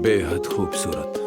बेहद खूबसूरत।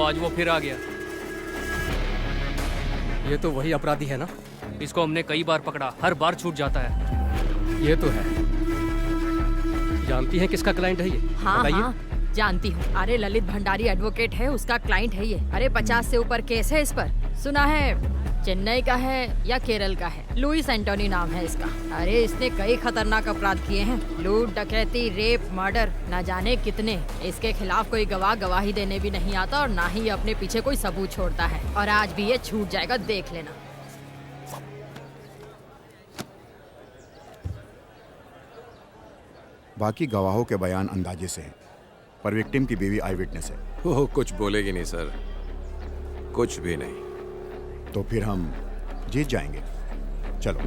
आज वो फिर आ गया। ये तो वही अपराधी है ना? इसको हमने कई बार पकड़ा, हर बार छूट जाता है। ये तो है। जानती हैं किसका क्लाइंट है ये? हाँ बताइए। हाँ जानती हूँ। अरे ललित भंडारी एडवोकेट है, उसका क्लाइंट है ये। अरे 50 से ऊपर केस है इस पर। सुना है चेन्नई का है या केरल का है। लुइस एंटोनी नाम है इसका। अरे इसने कई खतरनाक अपराध किए हैं, लूट, डकैती, रेप, मर्डर, न जाने कितने। इसके खिलाफ कोई गवाह गवाही देने भी नहीं आता और ना ही अपने पीछे कोई सबूत छोड़ता है। और आज भी ये छूट जाएगा, देख लेना। बाकी गवाहों के बयान अंदाजे से हैं, पर विक्टिम की बीवी आई विटनेस है। वो कुछ बोलेगी नहीं सर, कुछ भी नहीं। तो फिर हम जीत जाएंगे। चलो।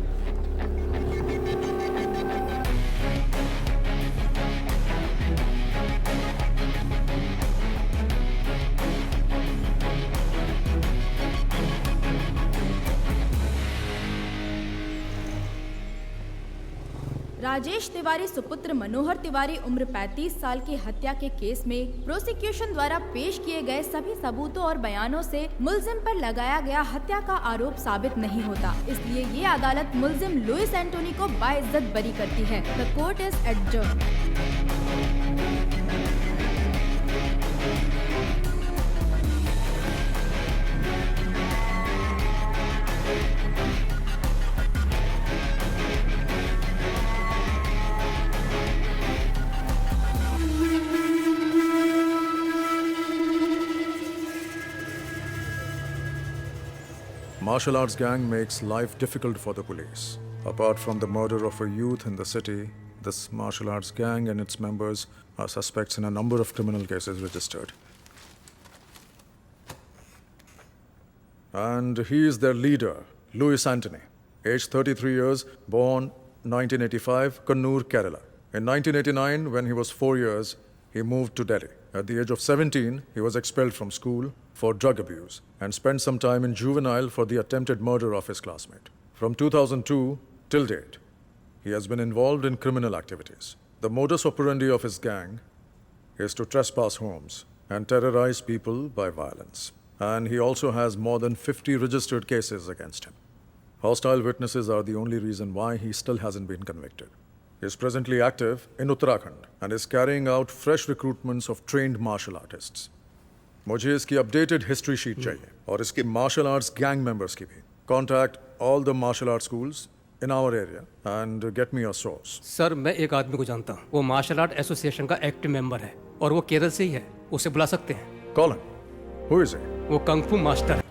राजेश तिवारी सुपुत्र मनोहर तिवारी उम्र 35 साल की हत्या के केस में प्रोसिक्यूशन द्वारा पेश किए गए सभी सबूतों और बयानों से मुलजिम पर लगाया गया हत्या का आरोप साबित नहीं होता। इसलिए ये अदालत मुलजिम लुइस एंटोनी को बाइज्जत बरी करती है। The court is adjourned. Martial arts gang makes life difficult for the police. Apart from the murder of a youth in the city, this martial arts gang and its members are suspects in a number of criminal cases registered. And he is their leader, Louis Antony, aged 33 years, born 1985, Kannur, Kerala. In 1989, when he was 4 years, he moved to Delhi. At the age of 17, he was expelled from school for drug abuse and spent some time in juvenile for the attempted murder of his classmate. From 2002 till date, he has been involved in criminal activities. The modus operandi of his gang is to trespass homes and terrorize people by violence. And he also has more than 50 registered cases against him. Hostile witnesses are the only reason why he still hasn't been convicted. He is presently active in Uttarakhand and is carrying out fresh recruitments of trained martial artists. मुझे इसकी updated history sheet चाहिए और इसके martial arts gang members की भी. Contact all the martial art schools in our area and get me a source. Sir मैं एक आदमी को जानता हूँ, वो मार्शल आर्ट एसोसिएशन का एक्टिव मेंबर है और वो केरल से ही है. उसे बुला सकते हैं. Call him. Who is he? वो कंग फू मास्टर है.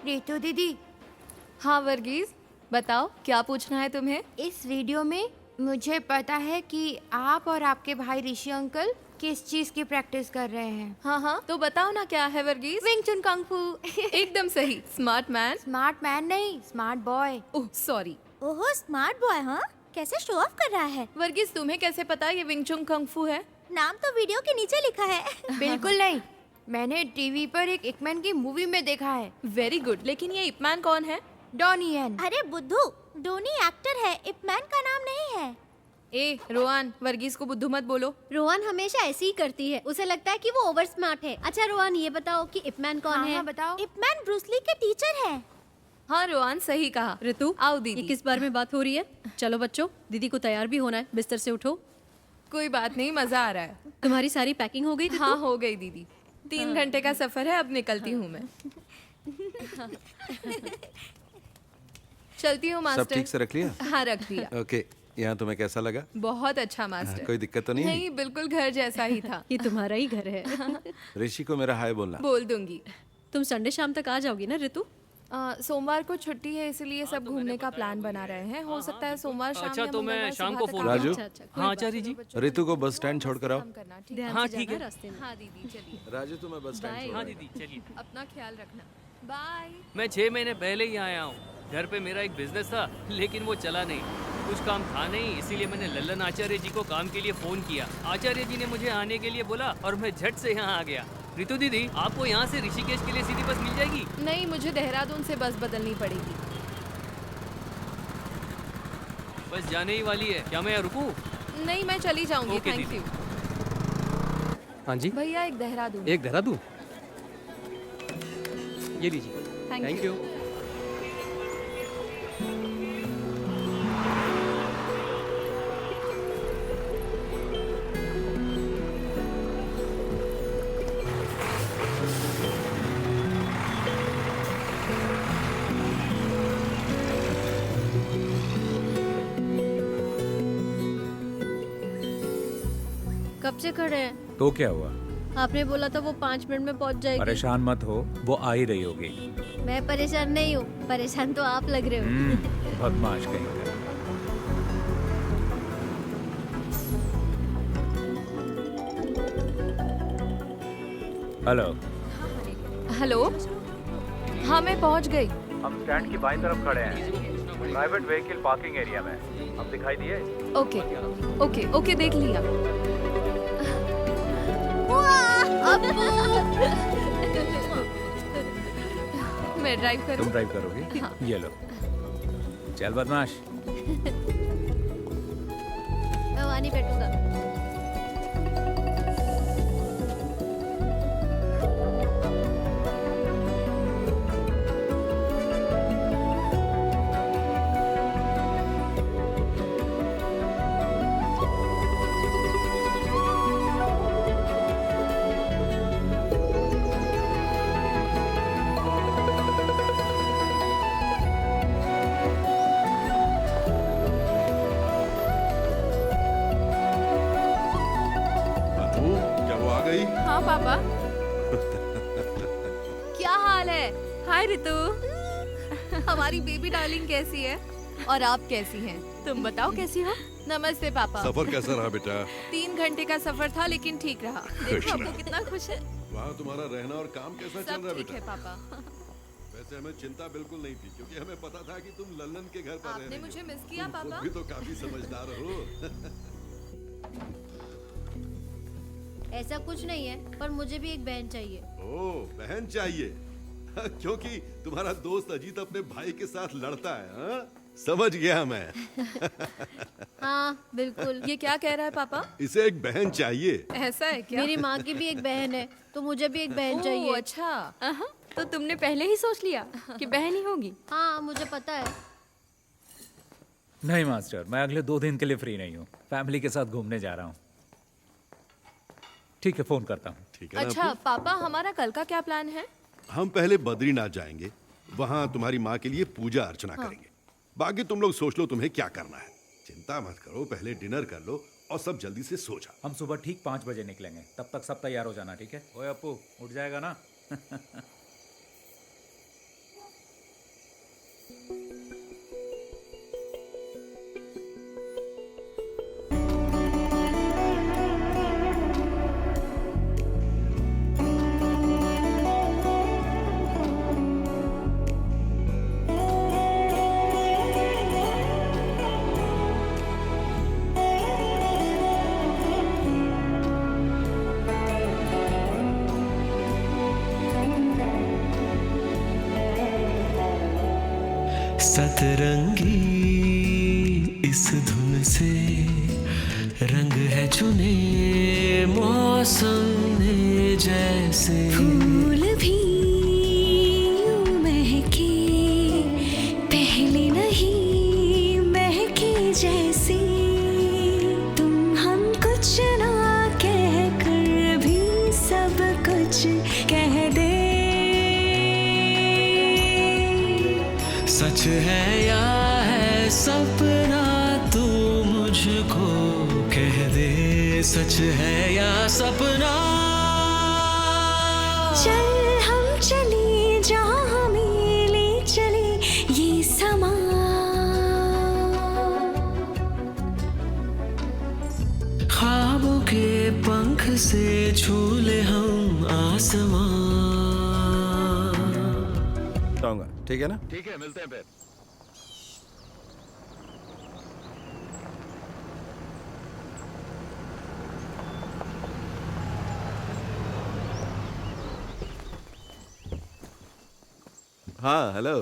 रितु दीदी, हाँ वर्गीज, बताओ क्या पूछना है तुम्हें? इस वीडियो में मुझे पता है कि आप और आपके भाई ऋषि अंकल किस चीज की प्रैक्टिस कर रहे हैं. हाँ हाँ तो बताओ ना क्या है वर्गीज? विंग चुन कंग फू. एकदम सही. Smart man. स्मार्ट मैन नहीं, स्मार्ट बॉय. Oh sorry. ओहो स्मार्ट बॉय. हाँ कैसे शो ऑफ कर रहा है. वर्गीज तुम्हें कैसे पता ये विंग चुन कंग फू है? नाम तो वीडियो के नीचे लिखा है. बिल्कुल नहीं, मैंने टीवी पर एक इपमैन की मूवी में देखा है. Very good. लेकिन ये इपमैन कौन है? Donnie Yen. अरे बुद्धू, डोनी एक्टर है, इपमैन का नाम नहीं है. ए रोहन, वर्गीज को बुद्धू मत बोलो. रोहन हमेशा ऐसी ही करती है, उसे लगता है कि वो ओवर स्मार्ट है. अच्छा रोहन ये बताओ कि इपमैन कौन है? हाँ, बताओ. इपमैन ब्रूसली के टीचर है. हाँ रोहन सही कहा. ऋतु आओ दीदी. ये किस बारे में बात हो रही है? चलो बच्चों, दीदी को तैयार भी होना है. बिस्तर से उठो. कोई बात नहीं, मजा आ रहा है. तुम्हारी सारी पैकिंग हो गई? हाँ हो गई दीदी. 3 घंटे का सफर है, अब निकलती हूँ मैं. चलती हूँ मास्टर. सब ठीक से रख लिया? हाँ रख लिया. ओके. यहाँ तुम्हें कैसा लगा? बहुत अच्छा मास्टर. कोई दिक्कत तो नहीं? नहीं, बिल्कुल घर जैसा ही था. ये तुम्हारा ही घर है. ऋषि को मेरा हाय बोलना. बोल दूंगी. तुम संडे शाम तक आ जाओगी ना ऋतु? सोमवार को छुट्टी है, इसलिए सब घूमने का प्लान बना रहे हैं. हो सकता है सोमवार शाम. अच्छा, तो मैं शाम को फोन. राजू. हाँ आचार्य जी. ऋतु को बस स्टैंड छोड़कर आओ. हाँ ठीक है. हाँ दीदी चलिए. राजू तुम्हें बस स्टैंड हाँ छोड़. दीदी चलिए. अपना ख्याल रखना. बाय. मैं 6 महीने पहले ही आया हूँ. घर पे मेरा एक बिजनेस था, लेकिन वो चला नहीं। कुछ काम था नहीं, इसीलिए मैंने लल्लन आचार्य जी को काम के लिए फोन किया। आचार्य जी ने मुझे आने के लिए बोला और मैं झट से यहाँ आ गया। रितु दीदी, आपको यहाँ से ऋषिकेश के लिए सीधी बस मिल जाएगी? नहीं, मुझे देहरादून से बस बदलनी पड़ेगी। बस जाने ही वाली है, क्या मैं यहाँ रुकूं? नहीं, मैं चली जाऊंगी। ओके थैंक दीदी। यू। हाँ जी, भैया एक देहरादून। एक देहरादून, ये लीजिए। Thank you. कब से खड़े हैं? तो क्या हुआ? आपने बोला था वो 5 मिनट में पहुंच जाएगी। परेशान मत हो, वो आ ही रही होगी। मैं परेशान नहीं हूँ, परेशान तो आप लग रहे हो। बदमाश कहीं का। हेलो। हेलो। हाँ, मैं पहुंच गई। हम स्टैंड की बाईं तरफ खड़े हैं, प्राइवेट व्हीकल पार्किंग एरिया में। हम दिखाई दिए? ओके ओके ओके, देख लिया। मैं ड्राइव करूं? तुम ड्राइव करोगी? हाँ। ये लो। चल बदमाश। मैं वहाँ नहीं बैठूंगा। हाँ पापा। क्या हाल है? हाय रितु। हमारी बेबी डार्लिंग कैसी है? और आप कैसी हैं? तुम बताओ कैसी हो? नमस्ते पापा। सफर कैसा रहा बेटा? 3 घंटे का सफर था, लेकिन ठीक रहा। देखो आपको कितना खुश है। वहाँ तुम्हारा रहना और काम कैसा चल रहा है सब ठीक है बेटा? पापा। वैसे हमें चिंता बिल्कुल नहीं थी, क्योंकि हमें पता था कि तुम लल्लन के घर पर आपने रहने मुझे की। मिस किया तुम खुद पापा? भी तो काफी समझदार हो। ऐसा कुछ नहीं है, पर मुझे भी एक बहन चाहिए। ओह, बहन चाहिए? क्योंकि तुम्हारा दोस्त अजीत अपने भाई के साथ लड़ता है, हाँ? समझ गया मैं। हाँ बिल्कुल। ये क्या कह रहा है पापा? इसे एक बहन चाहिए। ऐसा है क्या? मेरी माँ की भी एक बहन है, तो मुझे भी एक बहन चाहिए। अच्छा। तो तुमने पहले ही सोच लिया कि बहन ही होगी? हाँ, मुझे पता है। नहीं मास्टर, मैं अगले 2 दिन के लिए फ्री नहीं हूँ। फैमिली के साथ घूमने जा रहा हूँ। ठीक है, फोन करता हूँ। ठीक है ना अच्छा अपू? पापा, हमारा कल का क्या प्लान है? हम पहले बद्रीनाथ जाएंगे, वहाँ तुम्हारी माँ के लिए पूजा अर्चना करेंगे। बाकी तुम लोग सोच लो तुम्हें क्या करना है। चिंता मत करो, पहले डिनर कर लो और सब जल्दी से सो जाओ। हम सुबह ठीक 5 बजे निकलेंगे, तब तक सब तैयार हो जाना, ठीक है? ओए अप्पू, उठ जाएगा ना? सतरंगी इस धुन से रंग है चुने मौसम ने जैसे। फूल भी यूं महके, पहले नहीं महके जैसे। तुम हम कुछ ना कह कर भी सब कुछ कह दे। सच है या है सपना, तू मुझको कह दे। सच है या सपना। चल हम चले जहाँ हमें ले चले ये समा। ख्वाबों के पंख से झूले हम आसमां। ठीक है ना? ठीक है, मिलते हैं फिर। हाँ हेलो।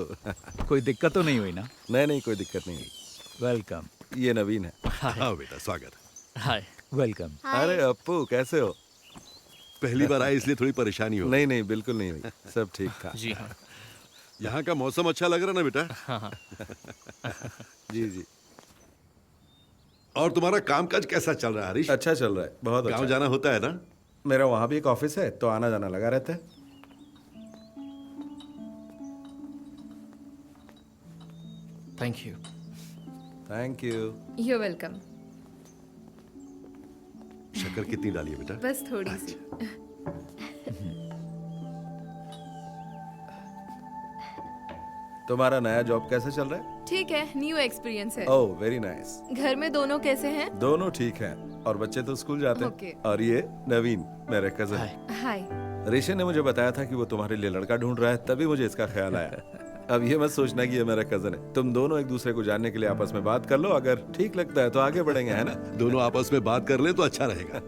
कोई दिक्कत तो नहीं हुई ना? नहीं कोई दिक्कत नहीं हुई। वेलकम। ये नवीन है। हाँ बेटा स्वागत। हाय। वेलकम। अरे अप्पू कैसे हो? पहली बार आए इसलिए थोड़ी परेशानी हो। नहीं बिल्कुल नहीं हुई, सब ठीक था। जी हाँ। यहाँ का मौसम अच्छा लग रहा ना बेटा? हाँ। जी। और तुम्हारा कामकाज कैसा चल रहा है हरीश? अच्छा चल रहा है, बहुत अच्छा। गाँव जाना होता है ना? मेरा वहाँ भी एक ऑफिस है तो आना जाना लगा रहता है। Thank you. You welcome. शक्कर कितनी डाली है बेटा? बस थोड़ी सी। तुम्हारा नया जॉब कैसा चल रहा है? ठीक है, न्यू एक्सपीरियंस है। Oh very nice. घर में दोनों कैसे हैं? दोनों ठीक हैं और बच्चे तो स्कूल जाते हैं। Okay. और ये नवीन मेरे कजन। हाय। ऋषि ने मुझे बताया था कि वो तुम्हारे लिए लड़का ढूंढ रहा है, तभी मुझे इसका ख्याल आया। अब ये मत सोचना कि ये मेरा कजन है। तुम दोनों एक दूसरे को जानने के लिए आपस में बात कर लो, अगर ठीक लगता है तो आगे बढ़ेंगे, है ना? दोनों आपस में बात कर ले तो अच्छा रहेगा।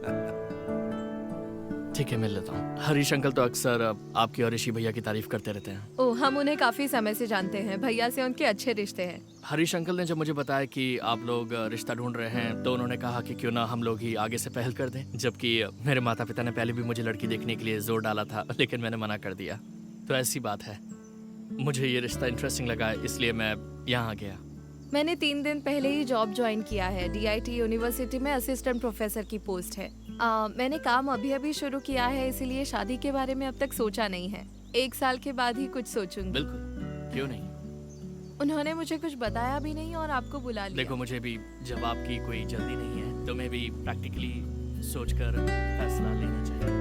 ठीक है, मिल लेता हूँ। हरीश अंकल तो अक्सर आपकी और ऋषि भैया की तारीफ करते रहते हैं। ओह, हम उन्हें काफी समय से जानते हैं। भैया से उनके अच्छे रिश्ते हैं। हरीश अंकल ने जब मुझे बताया कि आप लोग रिश्ता ढूंढ रहे हैं तो उन्होंने कहा कि क्यों ना हम लोग ही आगे से पहल कर दें, जबकि मेरे माता पिता ने पहले भी मुझे लड़की देखने के लिए जोर डाला था, लेकिन मैंने मना कर दिया। तो ऐसी बात है, मुझे ये रिश्ता इंटरेस्टिंग लगा, इसलिए मैं यहाँ गया। मैंने 3 दिन पहले ही जॉब ज्वाइन किया है। DIT यूनिवर्सिटी में असिस्टेंट प्रोफेसर की पोस्ट है। मैंने काम अभी शुरू किया है, इसीलिए शादी के बारे में अब तक सोचा नहीं है। 1 साल के बाद ही कुछ सोचूंगी। बिल्कुल, क्यों नहीं। उन्होंने मुझे कुछ बताया भी नहीं और आपको बुला लिया। देखो, मुझे भी जवाब की कोई जल्दी नहीं है, तो मैं भी प्रैक्टिकली सोचकर फैसला लेना चाहिए।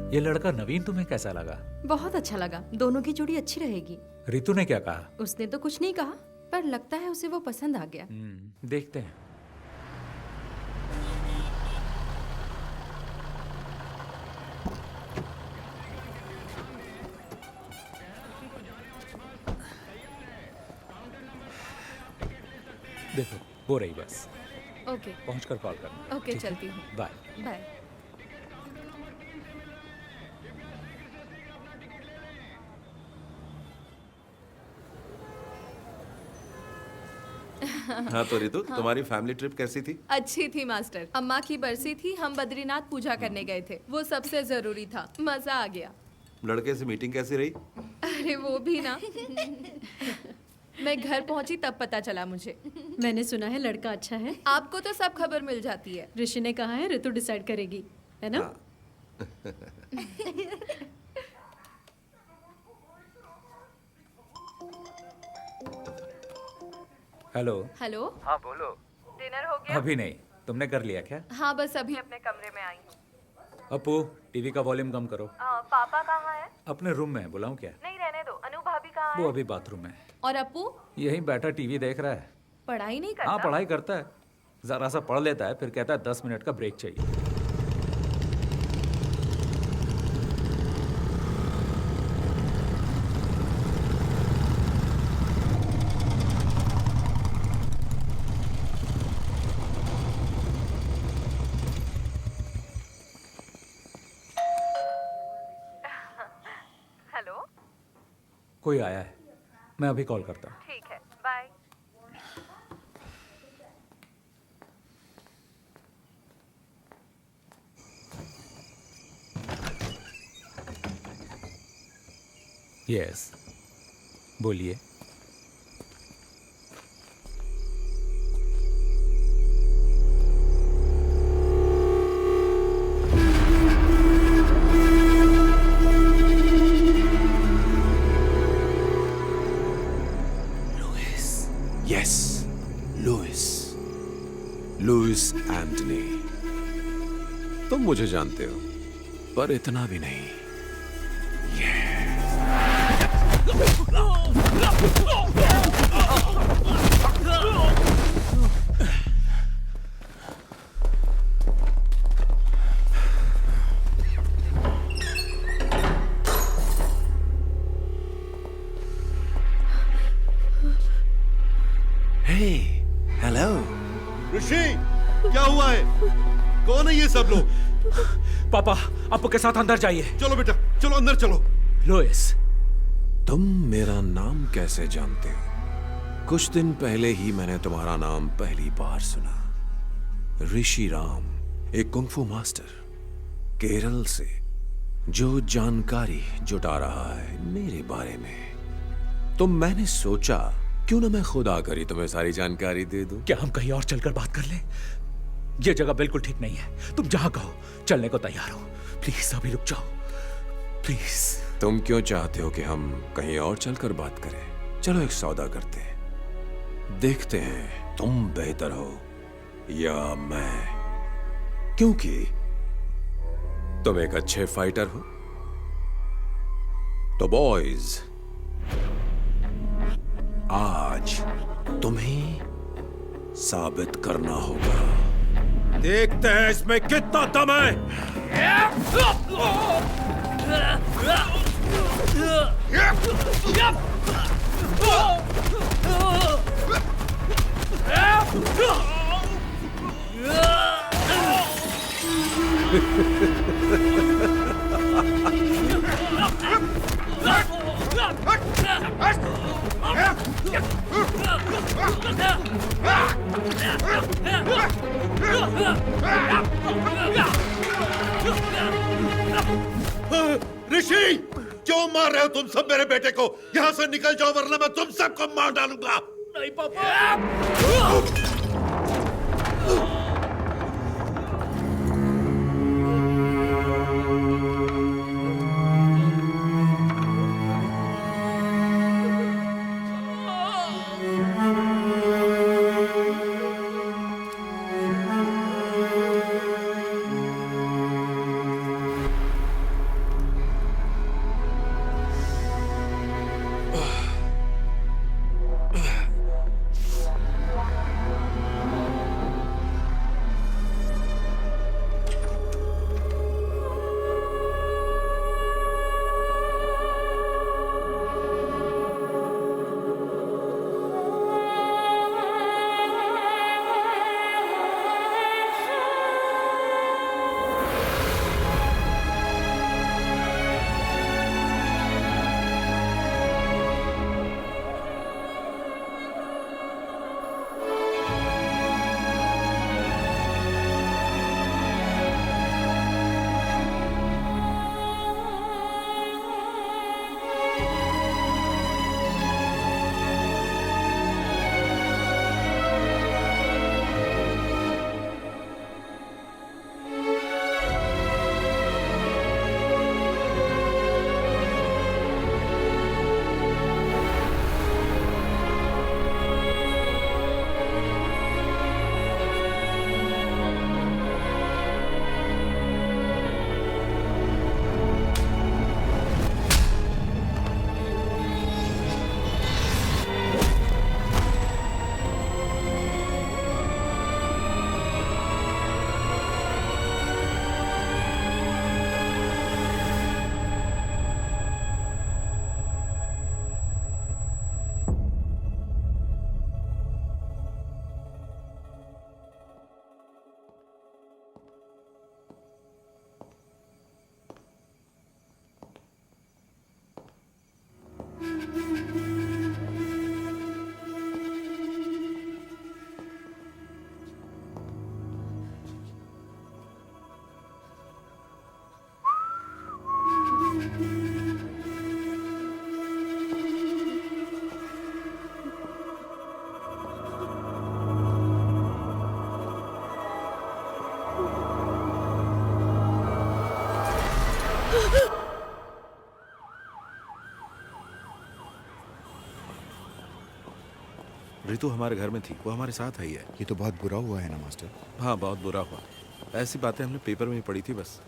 ये लड़का नवीन तुम्हें कैसा लगा? बहुत अच्छा लगा। दोनों की जोड़ी अच्छी रहेगी। रितु ने क्या कहा? उसने तो कुछ नहीं कहा, पर लगता है उसे वो पसंद आ गया। देखते हैं। देखो, हो रही बस। ओके। पहुंचकर कॉल करना। ओके, चलती हूँ। बाय। बाय। हाँ तो रितु, तुम्हारी फैमिली ट्रिप कैसी थी? अच्छी थी मास्टर। अम्मा की बरसी थी, हम बद्रीनाथ पूजा करने गए थे। वो सबसे जरूरी था। मजा आ गया। लड़के से मीटिंग कैसी रही? अरे वो भी ना। मैं घर पहुंची तब पता चला मुझे। मैंने सुना है लड़का अच्छा है। आपको तो सब खबर मिल जाती है। ऋषि ने कहा है ऋतु डिसाइड करेगी, है ना? हेलो। हेलो। हाँ बोलो। डिनर हो गया? अभी नहीं। तुमने कर लिया क्या? हाँ, बस अभी अपने कमरे में आई हूँ। अपू, टीवी का वॉल्यूम कम करो। पापा कहाँ है? अपने रूम में है, बुलाऊं क्या? नहीं, रहने दो। अनु भाभी कहाँ है? वो अभी बाथरूम में। और अपू? यहीं बैठा टीवी देख रहा है। पढ़ाई नहीं करता? हाँ, पढ़ाई करता है। जरा सा पढ़ लेता है, फिर कहता है 10 मिनट का ब्रेक चाहिए। हेलो। कोई आया है, मैं अभी कॉल करता हूँ। ठीक है, बाय। यस, बोलिए। Louis Antony. तुम मुझे जानते हो, पर इतना भी नहीं। हेलो ऋषि, क्या हुआ है? कौन है ये सब लोग? पापा, अप्पू के साथ अंदर जाइए। चलो बेटा, चलो अंदर चलो। लुइस, तुम मेरा नाम कैसे जानते हो? कुछ दिन पहले ही मैंने तुम्हारा नाम पहली बार सुना। ऋषि राम, एक कुंफू मास्टर केरल से, जो जानकारी जुटा रहा है मेरे बारे में। तो मैंने सोचा क्यों ना मैं खुद आकर ही तुम्हें सारी जानकारी दे दूं। क्या हम कहीं और चलकर बात कर लें? यह जगह बिल्कुल ठीक नहीं है। तुम जहां कहो चलने को तैयार हो। प्लीज अभी रुक जाओ, प्लीज। तुम क्यों चाहते हो कि हम कहीं और चलकर बात करें? चलो एक सौदा करते हैं, देखते हैं तुम बेहतर हो या मैं, क्योंकि तुम एक अच्छे फाइटर हो। तो बॉयज, आज तुम्हें साबित करना होगा। देखते हैं इसमें कितना दम है। ऋषि, क्यों मार रहे हो तुम सब मेरे बेटे को? यहाँ से निकल जाओ वरना मैं तुम सबको मार डालूंगा। नहीं पापा। रितु हमारे घर में थी, वो हमारे साथ आई है। ये तो बहुत बुरा हुआ है ना मास्टर? हाँ, बहुत बुरा हुआ। ऐसी बातें हमने पेपर में ही पढ़ी थी बस।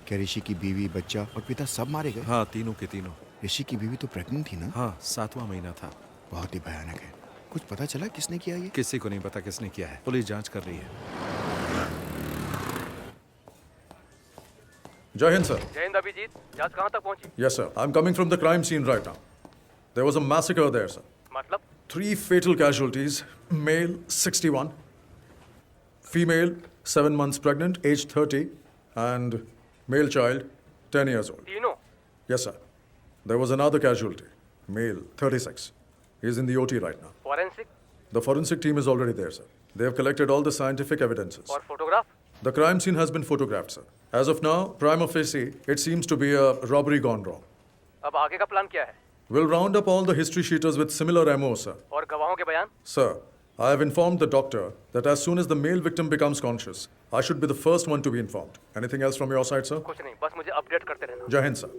क्या ऋषि की बीवी, बच्चा और पिता सब मारे गए? हाँ, तीनों के तीनों। ऋषि की बीवी तो प्रेग्नेंट थी ना? हाँ, 7वां महीना था। बहुत ही भयानक है। कुछ पता चला किसने किया ये? किसी को नहीं पता किसने किया है, पुलिस जांच कर रही है। जय हिंद सर। जय हिंद अभिजीत, जांच कहाँ तक पहुंची? Yes sir, I'm coming from the crime scene right now. There was a massacre there sir. मतलब? 3 fatal casualties, male 61, female 7 months pregnant, age 30, and male child 10 years old. तीनों? Yes sir. There was another casualty, male 36. He is in the OT right now. Forensic? The forensic team is already there sir. They have collected all the scientific evidences. और photograph? The crime scene has been photographed sir. As of now, prima facie, it seems to be a robbery gone wrong. अब आगे का plan क्या है? We'll round up all the history sheeters with similar MO, sir. और गवाहों के बयान? Sir, I have informed the doctor that as soon as the male victim becomes conscious, I should be the first one to be informed. Anything else from your side, sir? कुछ नहीं, बस मुझे update करते रहना। Jai Hind, sir.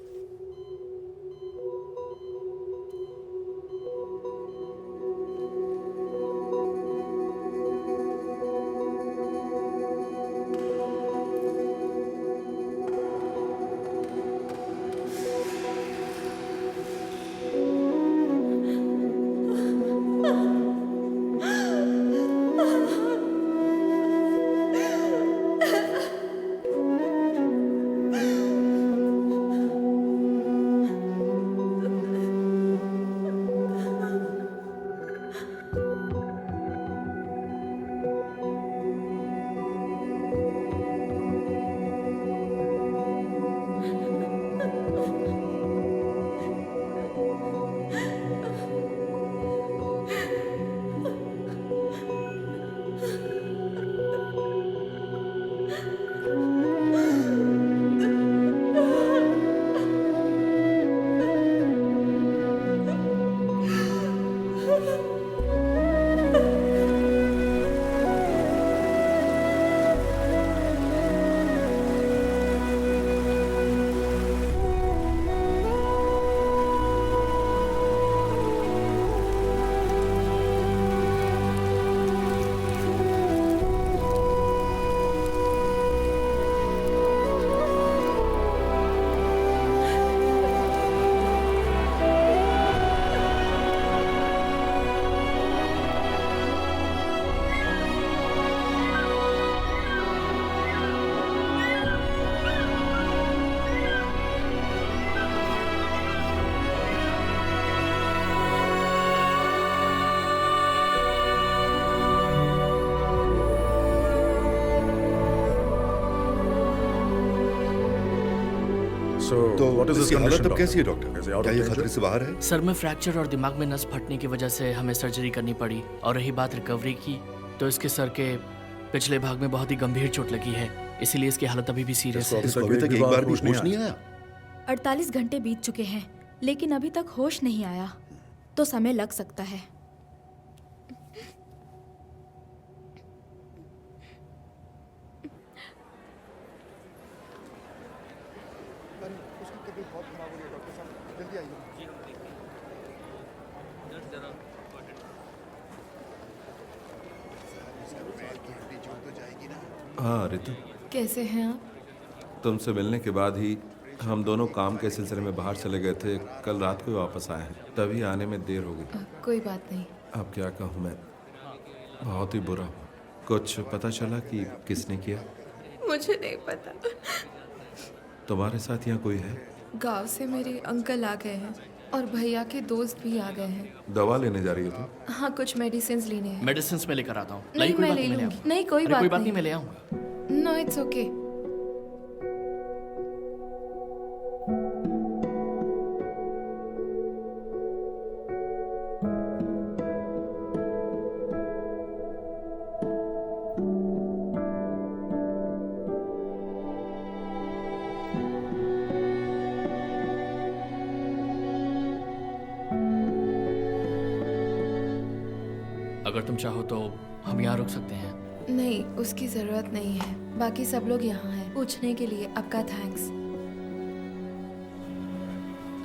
तो what is his इसकी हालत condition, अब कैसी है doctor? Doctor? Is he out of क्या ये danger? खतरे से बाहर है? सर में फ्रैक्चर और दिमाग में नस फटने की वजह से हमें सर्जरी करनी पड़ी। और रही बात रिकवरी की, तो इसके सर के पिछले भाग में बहुत ही गंभीर चोट लगी है, इसीलिए इसकी हालत अभी भी सीरियस है। इसको अभी तक एक बार भी होश नहीं आया? 48 घंटे बीत चुके हैं, लेकिन अभी तक होश नहीं आया, तो समय लग सकता है। हाँ रितु, कैसे हैं आप? तुमसे मिलने के बाद ही हम दोनों काम के सिलसिले में बाहर चले गए थे। कल रात को ही वापस आए हैं, तभी आने में देर हो गई। कोई बात नहीं। अब क्या कहूँ मैं, बहुत ही बुरा हूँ। कुछ पता चला कि किसने किया? मुझे नहीं पता। तुम्हारे साथ यहाँ कोई है? गांव से मेरे अंकल आ गए हैं और भैया के दोस्त भी आ गए हैं। दवा लेने जा रही हो तुम? हाँ, कुछ मेडिसिन लेने हैं। मेडिसिन में लेकर आता हूँ। नहीं, मैं ले लूंगी। नहीं, कोई बात नहीं, मैं ले आऊंगा। No, it's okay. अगर तुम चाहो तो हम यहाँ रुक सकते हैं। नहीं, उसकी जरूरत नहीं है। बाकी सब लोग यहाँ हैं। पूछने के लिए आपका थैंक्स।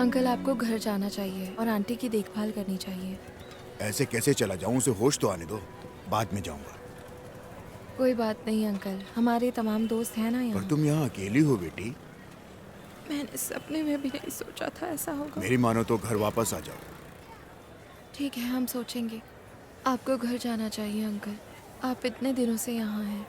अंकल, आपको घर जाना चाहिए और आंटी की देखभाल करनी चाहिए। ऐसे कैसे चला जाऊं? उसे होश तो आने दो, बाद में जाऊंगा। कोई बात नहीं अंकल, हमारे तमाम दोस्त हैं ना यहाँ। पर तुम यहाँ अकेली हो बेटी। मैंने सपने में भी नहीं सोचा था ऐसा होगा। मेरी मानो तो घर वापस आ जाओ। ठीक है, हम सोचेंगे। आपको घर जाना चाहिए अंकल, आप इतने दिनों से यहाँ हैं।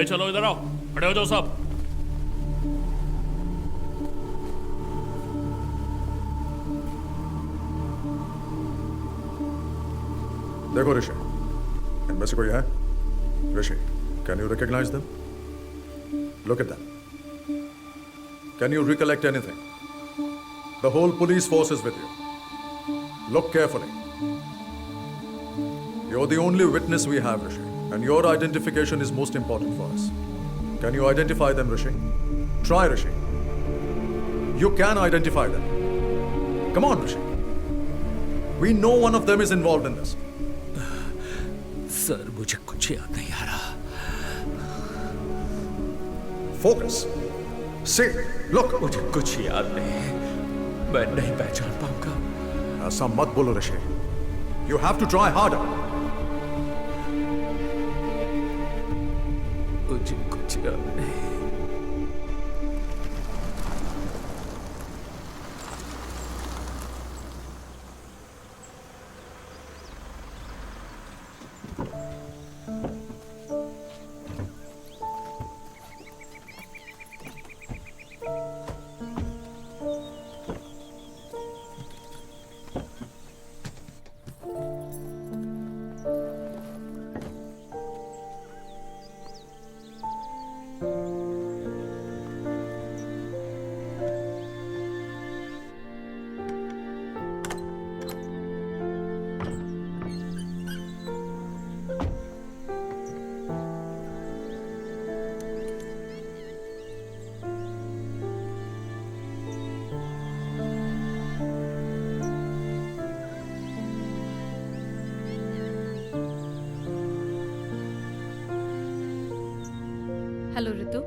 चलो इधर आओ, खड़े हो जाओ सब। देखो ऋषि, इनमें से कोई है? Rishi, can you recognise them? Look at them. Can you recollect anything? The whole police force is with you. Look carefully. You're the only witness we have, Rishi, and your identification is most important for us. Can you identify them, Rishi? Try, Rishi. You can identify them. Come on, Rishi. We know one of them is involved in this. Sir, मुझे कुछ याद नहीं आ रहा। Focus. See, look. मुझे कुछ याद नहीं, मैं नहीं पहचान पाऊंगा। ऐसा मत बोलो ऋषि। You have to try harder. मुझे कुछ याद नहीं। हेलो ऋतु।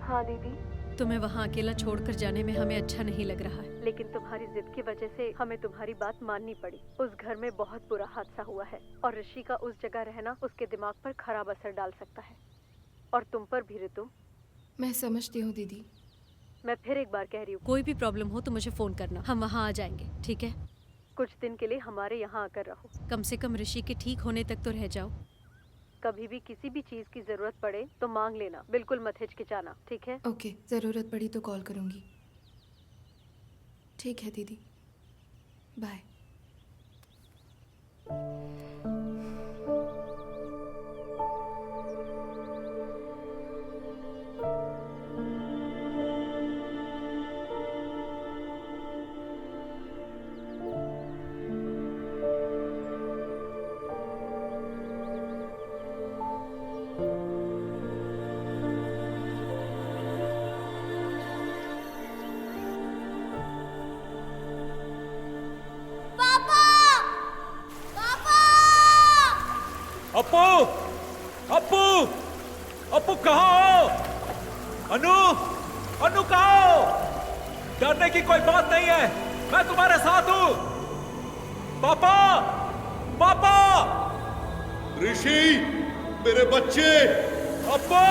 हाँ दीदी। तुम्हें वहाँ अकेला छोड़कर जाने में हमें अच्छा नहीं लग रहा है, लेकिन तुम्हारी जिद की वजह से हमें तुम्हारी बात माननी पड़ी। उस घर में बहुत बुरा हादसा हुआ है और ऋषि का उस जगह रहना उसके दिमाग पर खराब असर डाल सकता है, और तुम पर भी ऋतु। मैं समझती हूँ दीदी। मैं फिर एक बार कह रही हूँ, कोई भी प्रॉब्लम हो तो मुझे फोन करना, हम वहाँ आ जाएंगे, ठीक है? कुछ दिन के लिए हमारे यहाँ आकर रहो, कम से कम ऋषि के ठीक होने तक तो रह जाओ। कभी भी किसी भी चीज की जरूरत पड़े तो मांग लेना, बिल्कुल मत हिचकिचाना, ठीक है? ओके, जरूरत पड़ी तो कॉल करूंगी। ठीक है दीदी, बाय। अपू, अप्पू, अप्पू कहाँ हो? अनु, अनु कहाँ हो? डरने की कोई बात नहीं है, मैं तुम्हारे साथ हूँ। पापा, पापा, ऋषि, मेरे बच्चे, अप्पू,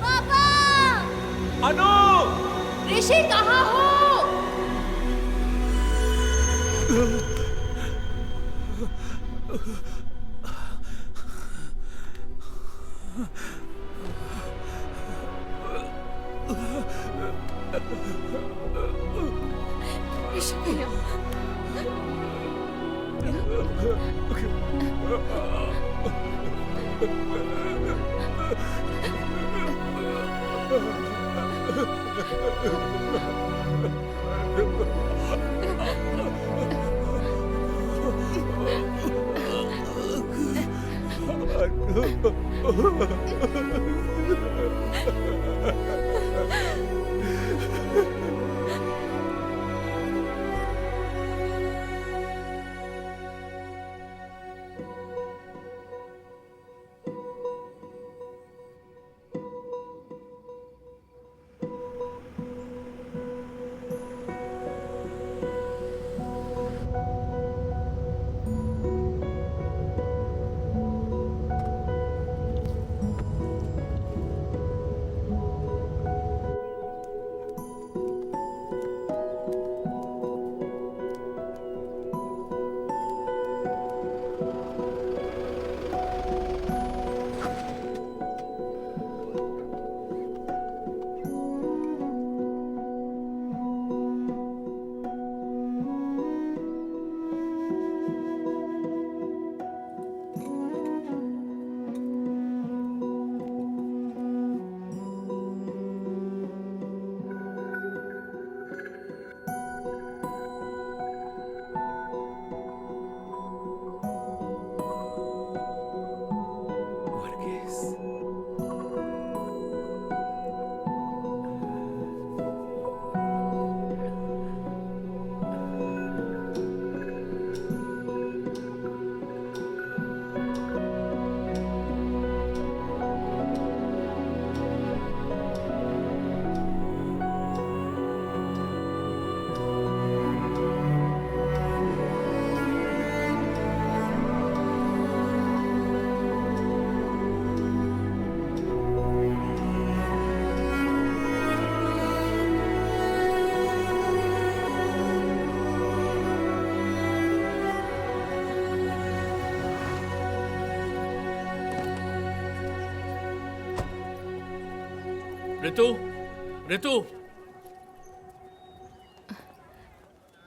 पापा, अनु, ऋषि कहाँ हो? ऋषि भैया, ऋतु, ऋतु।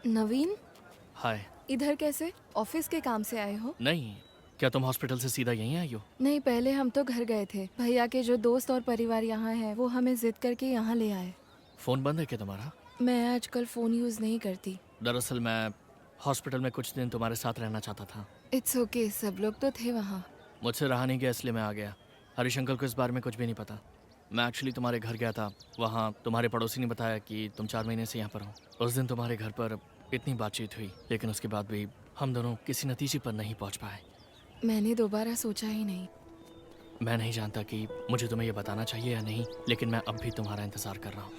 नवीन, हाय। इधर कैसे? ऑफिस के काम से आए हो? नहीं, क्या तुम हॉस्पिटल से सीधा यहीं आई हो? नहीं, पहले हम तो घर गए थे। भैया के जो दोस्त और परिवार यहाँ है वो हमें जिद करके यहाँ ले आए। फोन बंद है क्या तुम्हारा? मैं आजकल फोन यूज नहीं करती। दरअसल मैं हॉस्पिटल में कुछ दिन तुम्हारे साथ रहना चाहता था। इट्स ओके, सब लोग तो थे वहाँ। मुझसे रहा नहीं गया इसलिए मैं आ गया। हरीश अंकल को इस बारे में कुछ भी नहीं पता। मैं एक्चुअली तुम्हारे घर गया था, वहाँ तुम्हारे पड़ोसी ने बताया कि तुम 4 महीने से यहाँ पर हो। उस दिन तुम्हारे घर पर इतनी बातचीत हुई, लेकिन उसके बाद भी हम दोनों किसी नतीजे पर नहीं पहुँच पाए। मैंने दोबारा सोचा ही नहीं। मैं नहीं जानता कि मुझे तुम्हें ये बताना चाहिए या नहीं, लेकिन मैं अब भी तुम्हारा इंतज़ार कर रहा हूँ।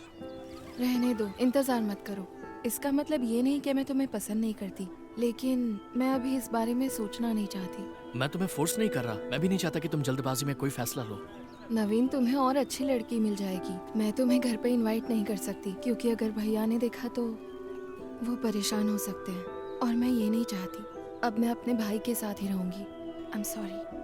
रहने दो, इंतज़ार मत करो। इसका मतलब ये नहीं कि मैं तुम्हें पसंद नहीं करती, लेकिन मैं अभी इस बारे में सोचना नहीं चाहती। मैं तुम्हें फोर्स नहीं कर रहा, मैं भी नहीं चाहता कि तुम जल्दबाजी में कोई फैसला लो। नवीन, तुम्हें और अच्छी लड़की मिल जाएगी। मैं तुम्हें घर पे इनवाइट नहीं कर सकती, क्योंकि अगर भैया ने देखा तो वो परेशान हो सकते हैं, और मैं ये नहीं चाहती। अब मैं अपने भाई के साथ ही रहूंगी। I am sorry.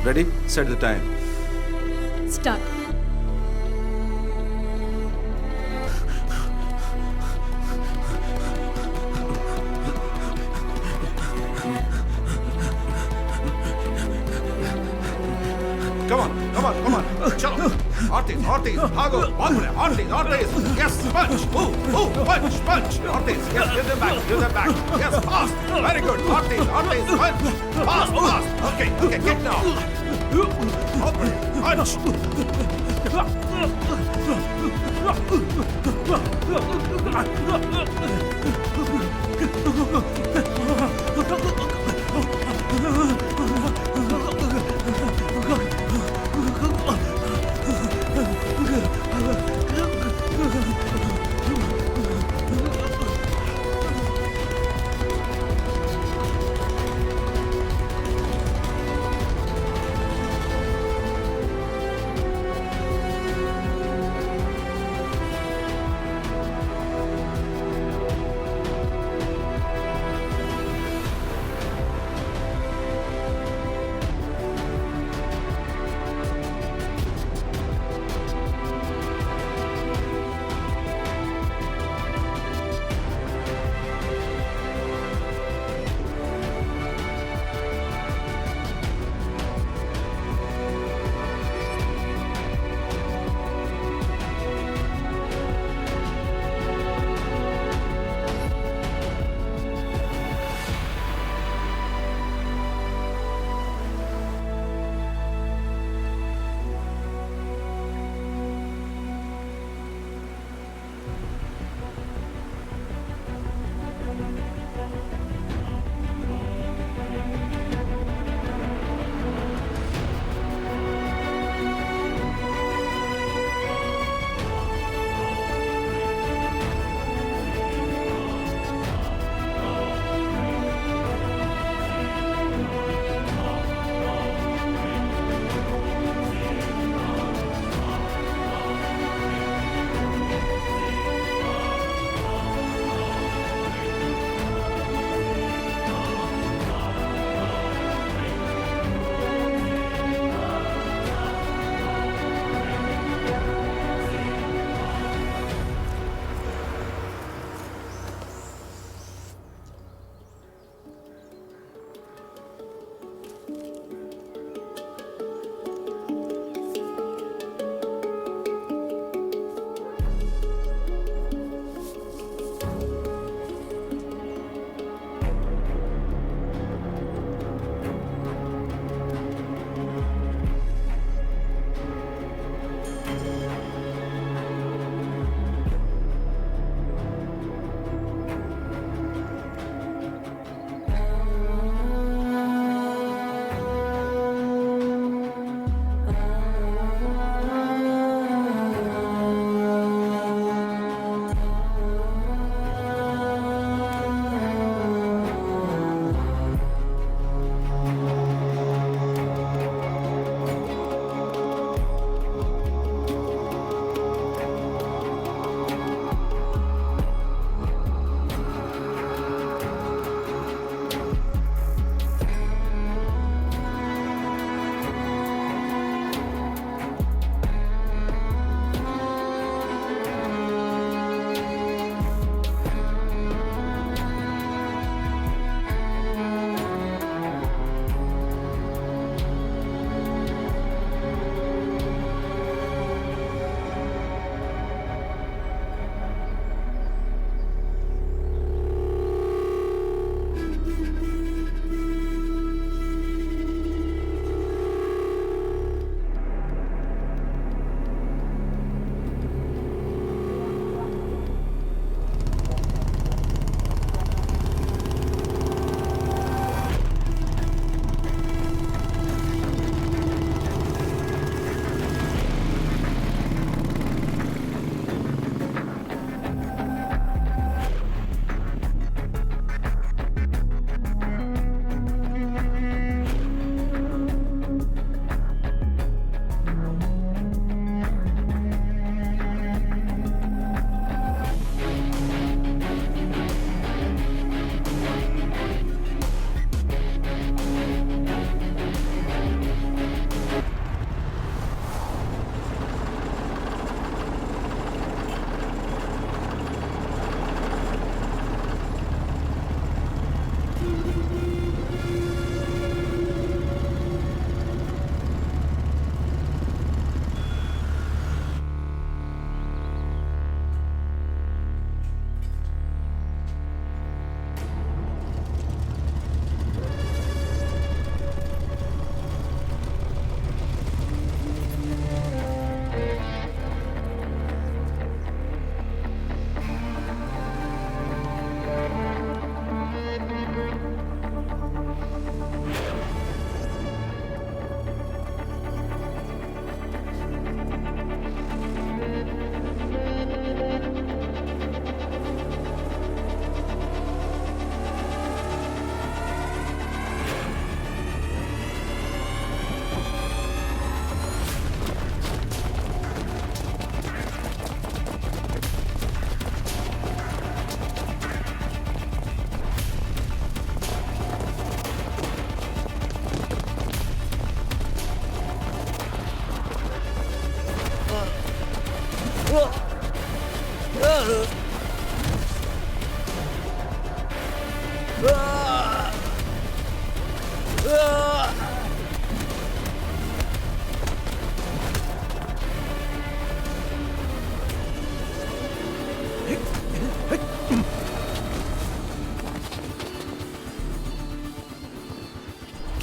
Ready? Set the time. Start. Come on, come on, come on. Chalo. Ortiz, Ortiz, भागो, भागो रे. Ortiz, Ortiz. Yes, punch. Punch, punch. Ortiz, yes, give them back, give them back. Yes, fast. Very good. Ortiz, Ortiz, punch. Fast, fast. Okay, okay, kick now. Open, punch.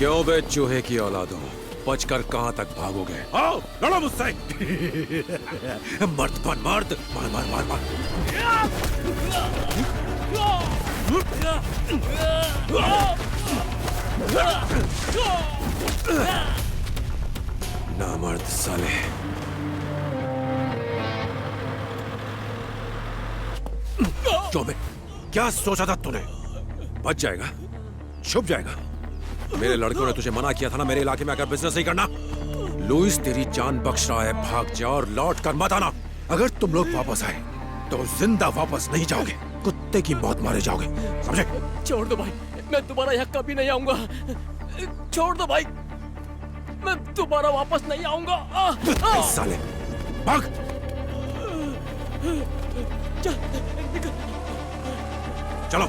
क्यों बे चूहे की औलादों, बचकर कहां तक भागोगे? आओ लड़ो मुझसे। मर्द बन मर्द, मार मार मार मार। ना मर्द साले। क्यों बे, क्या सोचा था तूने? बच जाएगा, छुप जाएगा। मेरे लड़कों ने तुझे मना किया था ना मेरे इलाके में आकर बिजनेस नहीं करना। लुइस तेरी जान बख्श रहा है, भाग जा और लौट कर मत आना। अगर तुम लोग वापस आए तो जिंदा वापस नहीं जाओगे, कुत्ते की मौत मारे जाओगे, समझे? छोड़ दो भाई, मैं दोबारा यहाँ कभी नहीं आऊंगा। छोड़ दो भाई, मैं दोबारा वापस नहीं आऊंगा। साले भाग। चलो।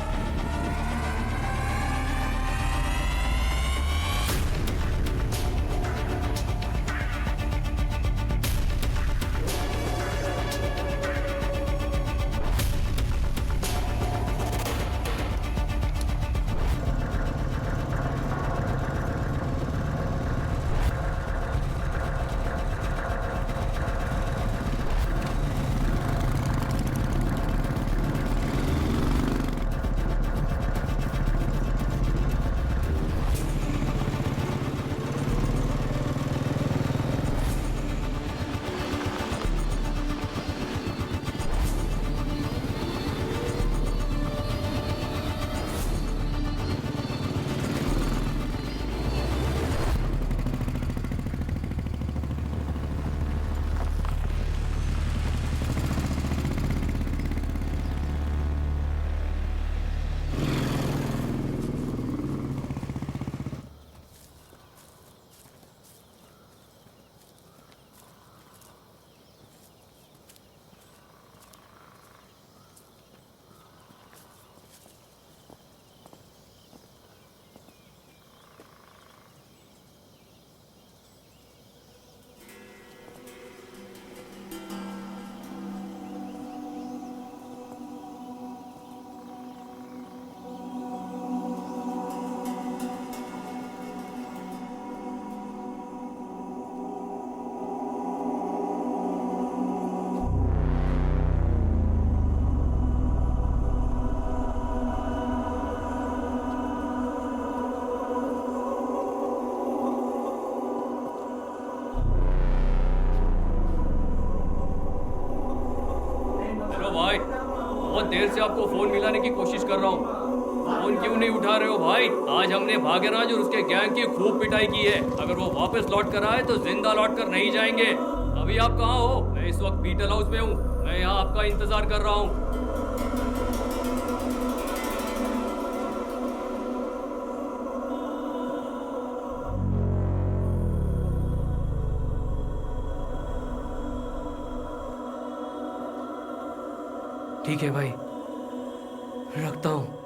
देर से आपको फोन मिलाने की कोशिश कर रहा हूँ, फोन क्यों नहीं उठा रहे हो भाई? आज हमने भाग्यराज और उसके गैंग की खूब पिटाई की है। अगर वो वापस लौट कर आए तो जिंदा लौट कर नहीं जाएंगे। अभी आप कहाँ हो? मैं इस वक्त बीटल हाउस में हूँ। मैं यहाँ आपका इंतजार कर रहा हूँ। ठीक है भाई, रखता हूँ।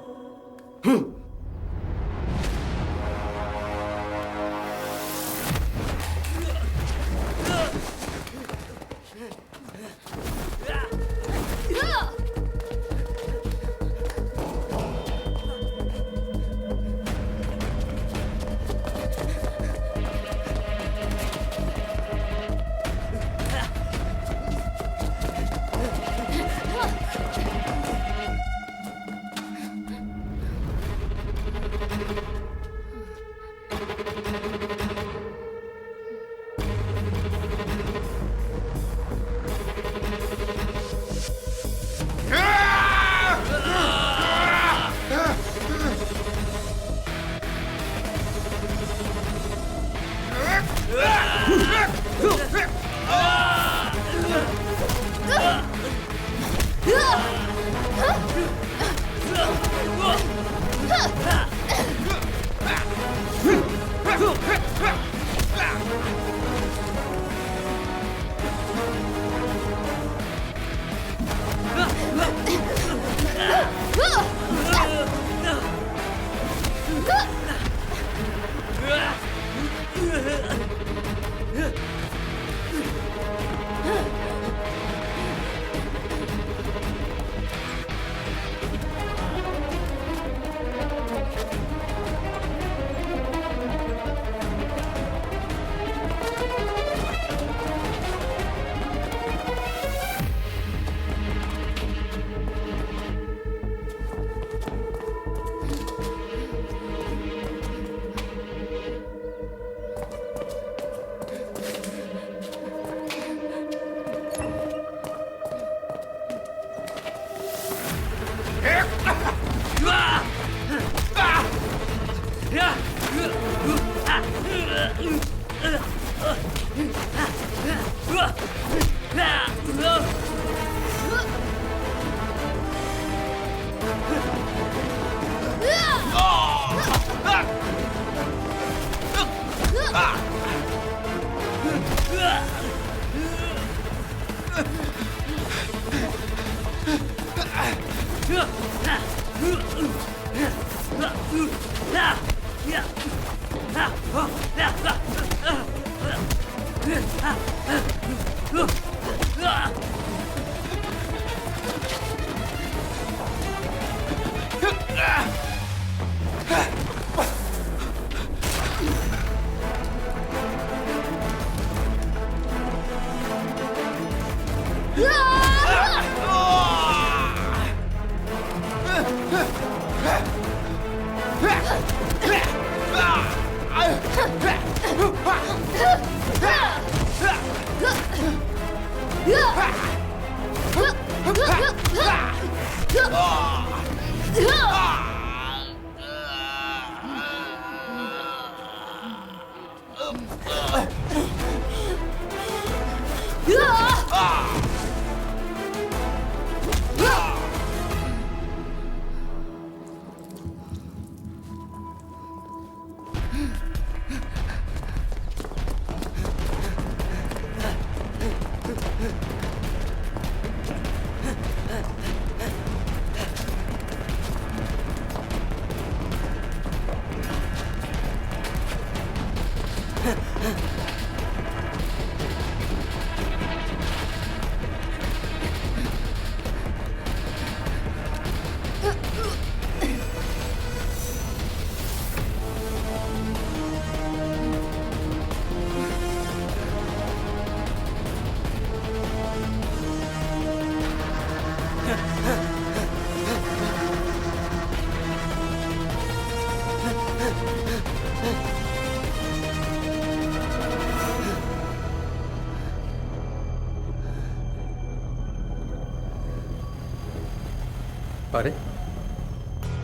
अरे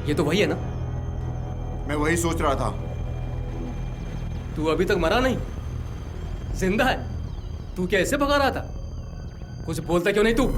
ये तो वही है ना? मैं वही सोच रहा था। तू अभी तक मरा नहीं, जिंदा है। तू क्या ऐसे भगा रहा था? कुछ बोलता क्यों नहीं तू?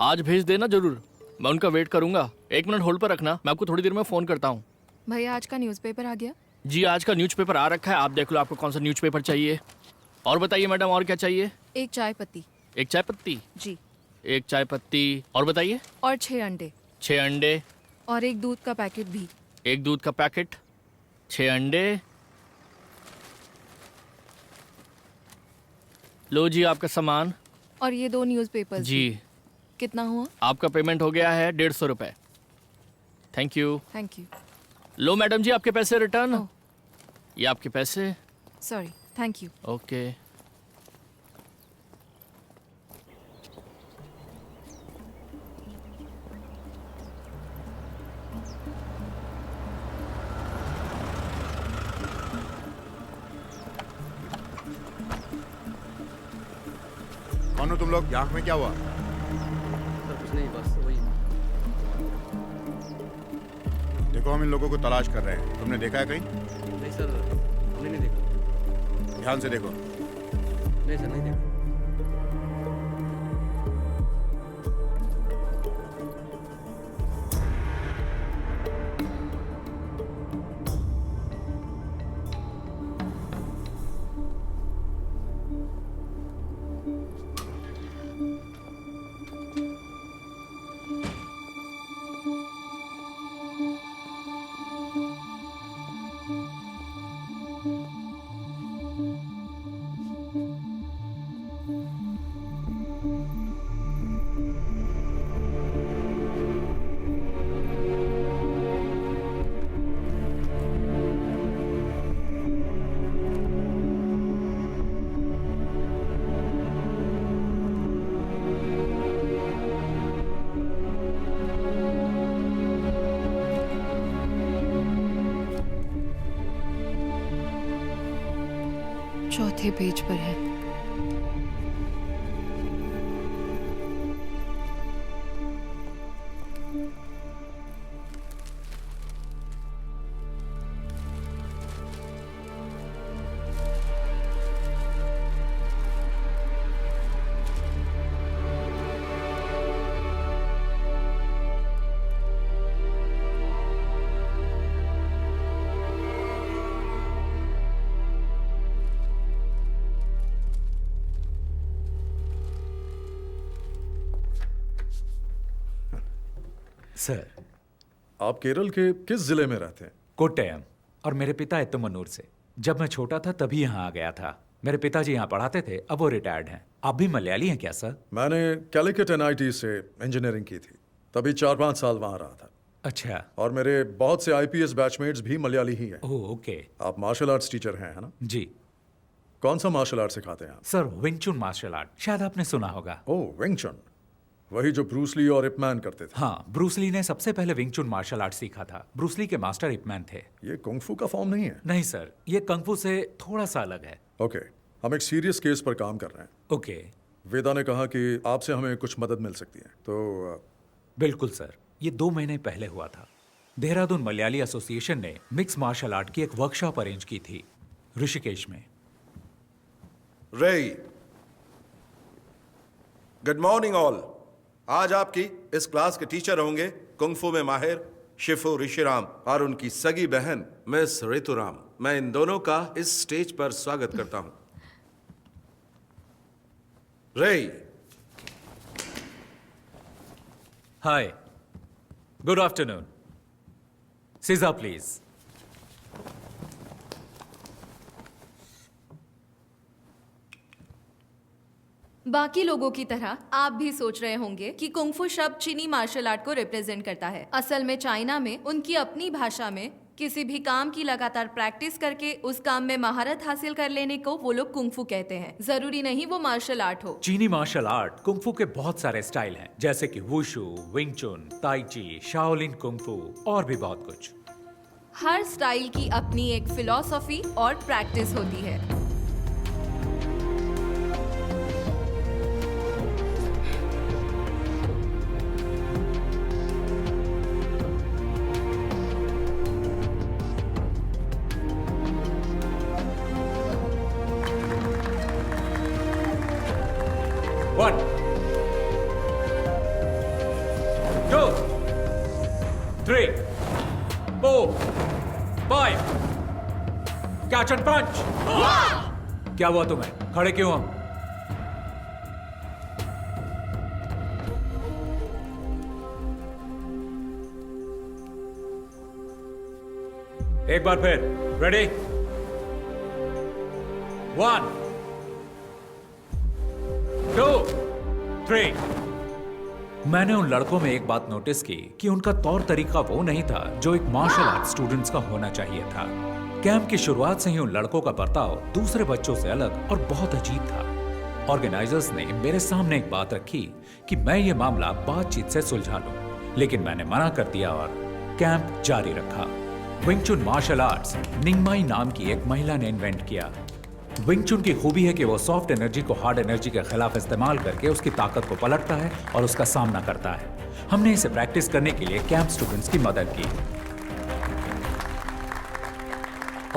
आज भेज देना जरूर, मैं उनका वेट करूंगा। 1 मिनट होल्ड पर रखना, मैं आपको थोड़ी देर में फ़ोन करता हूँ। भैया आज का न्यूज़पेपर आ गया? जी आज का न्यूज़पेपर आ रखा है, आप देख लो आपको कौन सा न्यूज़पेपर चाहिए। और बताइए मैडम, और क्या चाहिए? एक चाय पत्ती। एक चाय पत्ती? जी। एक चाय पत्ती, और बताइए? और 6 अंडे। 6 अंडे। और एक दूध का पैकेट भी। एक दूध का पैकेट, 6 अंडे। लो जी आपका सामान। और ये 2 न्यूज़पेपर्स। जी। कितना हुआ? आपका पेमेंट हो गया है 150 रुपये। Thank you. Thank you. लो मैडम जी आपके पैसे रिटर्न। ये आपके पैसे। Sorry, thank you. ओके। कौन हो तुम लोग? आँख में क्या हुआ? सर कुछ नहीं, बस वही। देखो हम इन लोगों को तलाश कर रहे हैं, तुमने देखा है कहीं? नहीं सर, हमने नहीं देखा। ध्यान से देखो। नहीं सर, नहीं देखा। चौथे पेज पर है। सर, आप केरल के किस जिले में रहते हैं? कोट्टयम। और मेरे पिता एत्तमनूर से। जब मैं छोटा था तभी यहाँ आ गया था। मेरे पिताजी यहाँ पढ़ाते थे, अब वो रिटायर्ड हैं। आप भी मलयाली हैं क्या सर? मैंने कैलिकट NIT से इंजीनियरिंग की थी, तभी 4-5 साल वहाँ रहा था। अच्छा। और मेरे बहुत से IPS बैचमेट्स भी मलयाली ही हैं। Oh okay. आप मार्शल आर्ट्स टीचर हैं, है ना? जी। कौन सा मार्शल आर्ट सिखाते हैं आप? सर विंग चुन मार्शल आर्ट, शायद आपने सुना होगा। ओह विंग चुन, वही जो ब्रूस ली और इप मैन करते थे। हाँ, ब्रूस ली ने सबसे पहले विंग चुन मार्शल आर्ट सीखा था। ब्रूस ली के मास्टर इप मैन थे। ये कुंग-फू का फॉर्म नहीं है? नहीं सर, ये कंग-फू से थोड़ा सा अलग है। ओके, हम एक सीरियस केस पर काम कर रहे हैं। ओके। वेदा ने कहा कि आपसे हमें कुछ मदद मिल सकती है, तो बिल्कुल सर, ये 2 महीने पहले हुआ था। देहरादून मलयाली एसोसिएशन ने मिक्स मार्शल आर्ट की एक वर्कशॉप अरेंज की थी ऋषिकेश में। रे, गुड मॉर्निंग ऑल। आज आपकी इस क्लास के टीचर होंगे कुंग-फू में माहिर शिफू ऋषिराम और उनकी सगी बहन मिस ऋतुराम। मैं इन दोनों का इस स्टेज पर स्वागत करता हूं। रे। हाय, गुड आफ्टरनून। सीजा प्लीज। बाकी लोगों की तरह आप भी सोच रहे होंगे कि कुंग-फू शब्द चीनी मार्शल आर्ट को रिप्रेजेंट करता है। असल में चाइना में उनकी अपनी भाषा में किसी भी काम की लगातार प्रैक्टिस करके उस काम में महारत हासिल कर लेने को वो लोग कुंग-फू कहते हैं। जरूरी नहीं वो मार्शल आर्ट हो। चीनी मार्शल आर्ट कुंग-फू के बहुत सारे स्टाइल हैं, जैसे कि वुशु, विंग चुन, ताई ची, शाओलिन कुंग-फू और भी बहुत कुछ। हर स्टाइल की अपनी एक फिलॉसफी और प्रैक्टिस होती है। Catch and punch. क्या हुआ तुम्हें? खड़े क्यों हो? एक बार फिर। रेडी? 1 2 3। मैंने उन लड़कों में एक बात नोटिस की कि उनका तौर तरीका वो नहीं था जो एक मार्शल आर्ट स्टूडेंट्स का होना चाहिए था। कैंप की शुरुआत से ही उन लड़कों का बर्ताव दूसरे बच्चों से अलग और बहुत अजीब था। ऑर्गेनाइजर्स ने मेरे सामने एक बात रखी कि मैं ये मामला बातचीत से सुलझा लूं, लेकिन मैंने मना कर दिया और कैंप जारी रखा। विंग चुन मार्शल आर्ट्स निंगमाई नाम की एक महिला ने इन्वेंट किया। विंग चुन की खूबी है कि वो सॉफ्ट एनर्जी को हार्ड एनर्जी के खिलाफ इस्तेमाल करके उसकी ताकत को पलटता है और उसका सामना करता है। हमने इसे प्रैक्टिस करने के लिए कैंप स्टूडेंट्स की मदद की।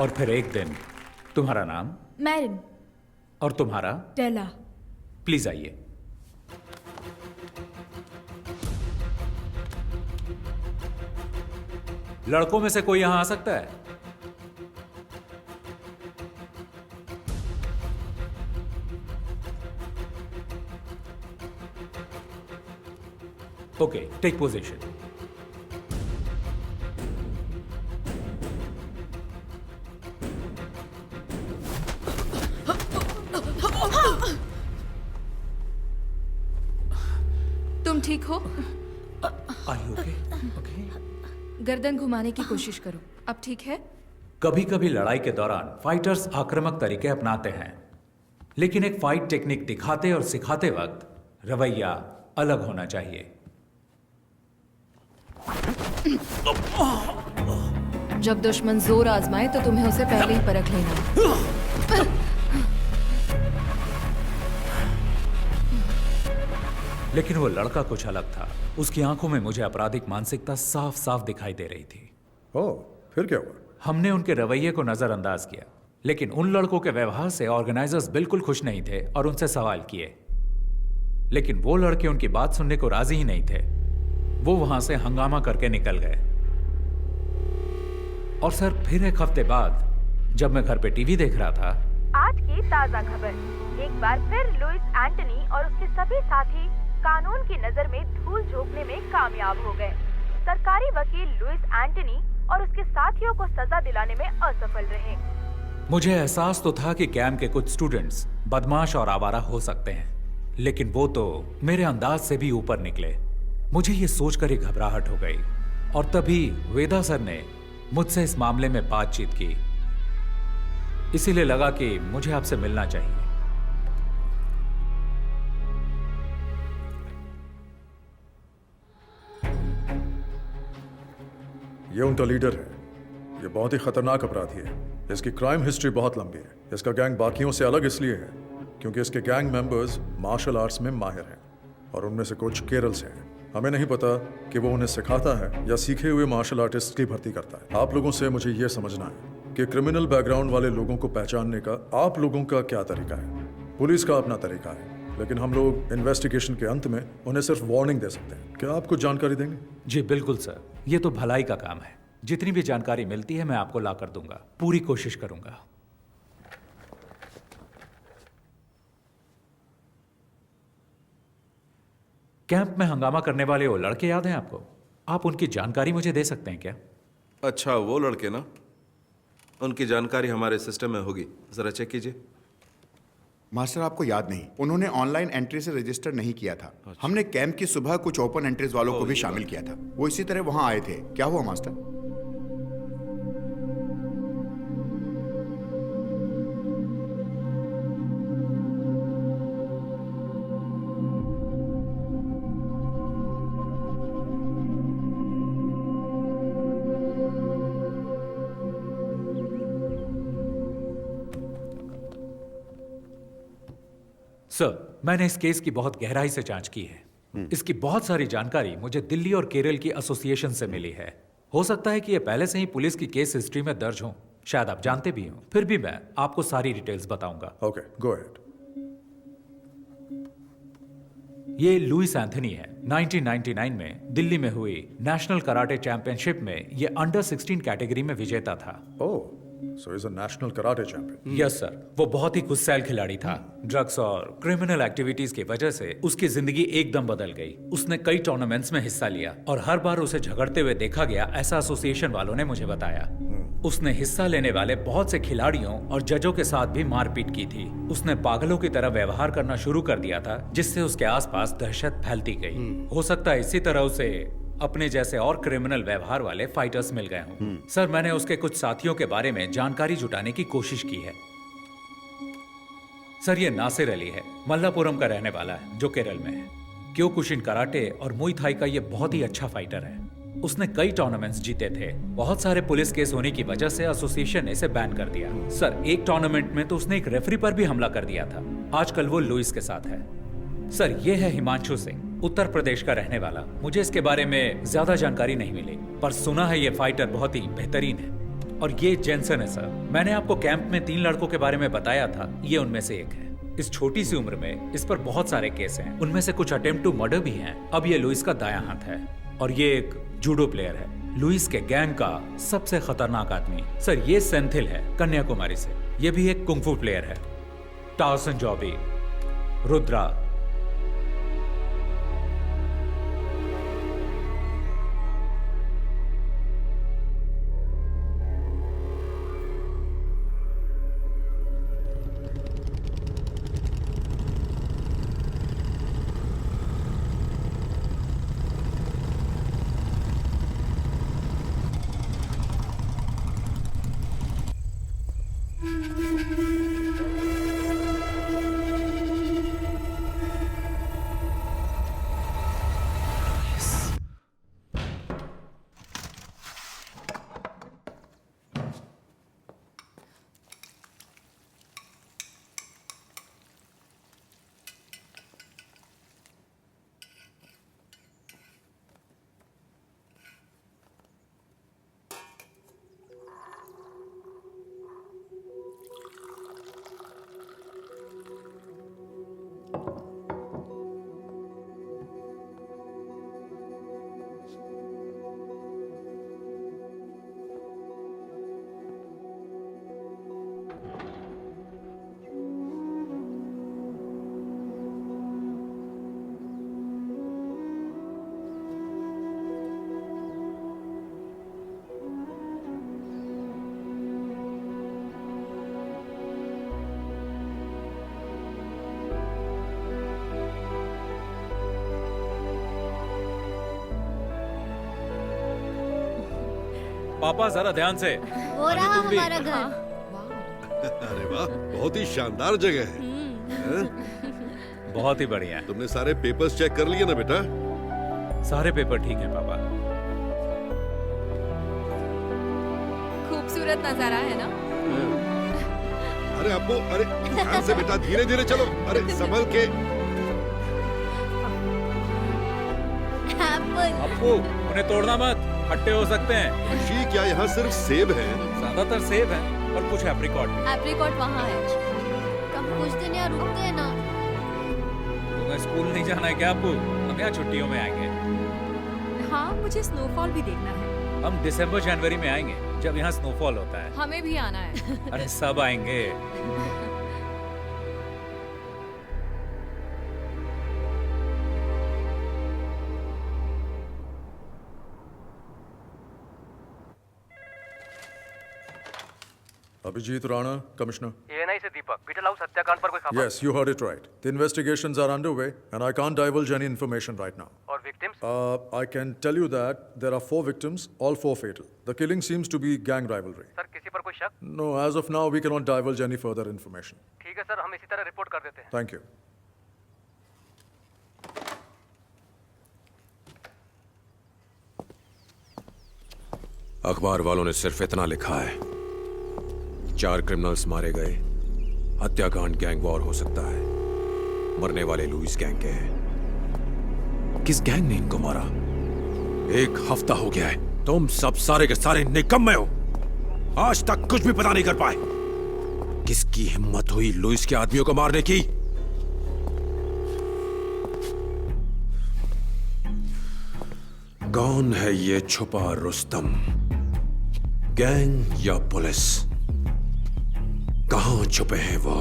और फिर एक दिन, तुम्हारा नाम? मैरिन। और तुम्हारा? टेला। प्लीज आइए। लड़कों में से कोई यहां आ सकता है? Okay, take position. तुम ठीक हो? ओके। गर्दन घुमाने की कोशिश करो। अब ठीक है? कभी कभी लड़ाई के दौरान फाइटर्स आक्रामक तरीके अपनाते हैं, लेकिन एक फाइट टेक्निक दिखाते और सिखाते वक्त रवैया अलग होना चाहिए। जब दुश्मन जोर आजमाए तो तुम्हें उसे पहले ही परख लेना। लेकिन वो लड़का कुछ अलग था। उसकी आंखों में मुझे आपराधिक मानसिकता साफ साफ दिखाई दे रही थी। ओह, फिर क्या हुआ? हमने उनके रवैये को नजरअंदाज किया, लेकिन उन लड़कों के व्यवहार से ऑर्गेनाइजर्स बिल्कुल खुश नहीं थे और उनसे सवाल किए, लेकिन वो लड़के उनकी बात सुनने को राजी ही नहीं थे। वो वहां से हंगामा करके निकल गए। और सर, फिर एक हफ्ते बाद जब मैं घर पे टीवी देख रहा था, आज की ताजा खबर, एक बार फिर लुइस एंटनी और उसके सभी साथी कानून की नजर में धूल झोंकने में कामयाब हो गए। सरकारी वकील लुइस एंटनी और उसके साथियों को सजा दिलाने में असफल रहे। मुझे एहसास तो था कि कैंप के कुछ स्टूडेंट्स बदमाश और आवारा हो सकते हैं, लेकिन वो तो मेरे अंदाज से भी ऊपर निकले। मुझे ये सोचकर ही घबराहट हो गई और तभी वेदा सर ने मुझसे इस मामले में बातचीत की। इसीलिए लगा कि मुझे आपसे मिलना चाहिए। ये उनका लीडर है। ये बहुत ही खतरनाक अपराधी है। इसकी क्राइम हिस्ट्री बहुत लंबी है। इसका गैंग बाकियों से अलग इसलिए है क्योंकि इसके गैंग मेंबर्स मार्शल आर्ट्स में माहिर हैं और उनमें से कुछ केरल से हैं। हमें नहीं पता कि वो उन्हें सिखाता है या सीखे हुए मार्शल आर्टिस्ट की भर्ती करता है। आप लोगों से मुझे ये समझना है कि क्रिमिनल बैकग्राउंड वाले लोगों को पहचानने का आप लोगों का क्या तरीका है। पुलिस का अपना तरीका है, लेकिन हम लोग इन्वेस्टिगेशन के अंत में उन्हें सिर्फ वार्निंग दे सकते हैं। क्या आप कुछ जानकारी देंगे? जी बिल्कुल सर, ये तो भलाई का काम है। जितनी भी जानकारी मिलती है मैं आपको ला कर दूंगा। पूरी कोशिश करूंगा। कैंप में हंगामा करने वाले वो लड़के याद हैं आपको? आप उनकी जानकारी मुझे दे सकते हैं क्या? अच्छा, वो लड़के ना, उनकी जानकारी हमारे सिस्टम में होगी, जरा चेक कीजिए। मास्टर, आपको याद नहीं, उन्होंने ऑनलाइन एंट्री से रजिस्टर नहीं किया था। हमने कैंप की सुबह कुछ ओपन एंट्रीज वालों को भी शामिल किया था। वो इसी तरह वहां आए थे। क्या हुआ मास्टर? सर, मैंने इस केस की बहुत गहराई से जांच की है। इसकी बहुत सारी जानकारी मुझे दिल्ली और केरल की एसोसिएशन से मिली है। हो सकता है कि ये पहले से ही पुलिस की केस हिस्ट्री में दर्ज हो, शायद आप जानते भी हो। फिर भी मैं आपको सारी डिटेल्स बताऊंगा। Okay, go ahead. ये लुइस एंथनी है। 1999 में दिल्ली में हुई नेशनल कराटे चैंपियनशिप में ये अंडर 16 कैटेगरी में विजेता था। ओह, So he's a national karate champion. Yes sir, वो बहुत ही गुस्सैल खिलाड़ी था। ड्रग्स और क्रिमिनल एक्टिविटीज की वजह से उसकी जिंदगी एकदम बदल गई। उसने कई टूर्नामेंट्स में हिस्सा लिया और हर बार उसे झगड़ते हुए देखा गया, ऐसा एसोसिएशन वालों ने मुझे बताया। उसने हिस्सा लेने वाले बहुत से खिलाड़ियों और जजों के साथ भी मारपीट की थी। उसने पागलों की तरह व्यवहार करना शुरू कर दिया था, जिससे उसके आसपास दहशत फैलती गई। हो सकता है इसी तरह उसे अपने जैसे और क्रिमिनल व्यवहार वाले फाइटर्स मिल गए हों। सर, मैंने उसके कुछ साथियों के बारे में जानकारी जुटाने की कोशिश की है। सर, ये नासिर अली है, मल्लापुरम का रहने वाला है, जो केरल में है। क्योकुशिन कराटे और मुई थाई का ये बहुत ही अच्छा फाइटर है। उसने कई टूर्नामेंट्स जीते थे। बहुत सारे पुलिस केस होने की वजह से एसोसिएशन ने इसे बैन कर दिया। सर, एक टूर्नामेंट में तो उसने एक रेफरी पर भी हमला कर दिया था। आजकल वो लुइस के साथ है। सर, ये है हिमांशु सिंह, उत्तर प्रदेश का रहने वाला। मुझे इसके बारे में ज्यादा जानकारी नहीं मिली, पर सुना है ये फाइटर बहुत ही बेहतरीन है। और ये जेंसन है सर, मैंने आपको कैंप में 3 लड़कों के बारे में बताया था, ये उनमें से एक है। इस छोटी सी उम्र में इस पर बहुत सारे केस हैं, उनमें से कुछ अटेम्प्ट टू मर्डर भी हैं। अब ये लुइस का दायां हाथ है और ये एक जूडो प्लेयर है, लुइस के गैंग का सबसे खतरनाक आदमी। सर, ये सेंथिल है, कन्याकुमारी से। ये भी एक कुंफू प्लेयर है। टाउसन जॉबी, रुद्रा। पापा, जरा ध्यान से। हो रहा हमारा घर। अरे वाह, बहुत ही शानदार जगह है। हैं? बहुत ही बढ़िया है। तुमने सारे पेपर्स चेक कर लिए ना बेटा? सारे पेपर ठीक हैं पापा। खूबसूरत नजारा है ना? अरे अप्पू, अरे ध्यान से बेटा, धीरे धीरे चलो। अरे संभल के। अप्पू, उन्हें तोड़ना मत, खट्टे हो सकते हैं। ऋषि, क्या यहाँ सिर्फ सेब है? ज्यादातर सेब है और कुछ एप्रिकॉट भी। एप्रिकॉट वहाँ है। कब कुछ दिन यहाँ रुकते हैं ना। तुम्हें स्कूल नहीं जाना है क्या अप्पू? हम यहाँ छुट्टियों में आएंगे। हाँ, मुझे स्नोफॉल भी देखना है। हम दिसंबर जनवरी में आएंगे, जब यहाँ स्नोफॉल होता है। हमें भी आना है। अरे सब आएंगे। Abhijit Rana, Commissioner. ANI से दीपक, बीटल हाउस हत्याकांड पर कोई खबर? Yes, you heard it right. The investigations are underway, and I can't divulge any information right now. और victims? I can tell you that there are 4 victims, all 4 fatal. The killing seems to be gang rivalry. Sir, किसी पर कोई शक? No, as of now, we cannot divulge any further information. ठीक है sir, हम इसी तरह रिपोर्ट कर देते हैं। Thank you. अखबार वालों ने सिर्फ इतना लिखा है, 4 क्रिमिनल्स मारे गए, हत्याकांड गैंग वॉर हो सकता है, मरने वाले लुइस गैंग के हैं। किस गैंग ने इनको मारा? 1 हफ्ता हो गया है, तुम सब सारे के सारे निकम्मे हो, आज तक कुछ भी पता नहीं कर पाए। किसकी हिम्मत हुई लुइस के आदमियों को मारने की? कौन है ये छुपा रुस्तम? गैंग या पुलिस? छुपे हैं वो।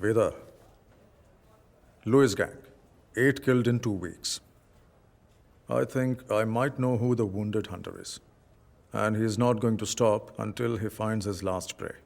Vedar, Lewis gang, 8 killed in 2 weeks. I think I might know who the wounded hunter is. And he is not going to stop until he finds his last prey.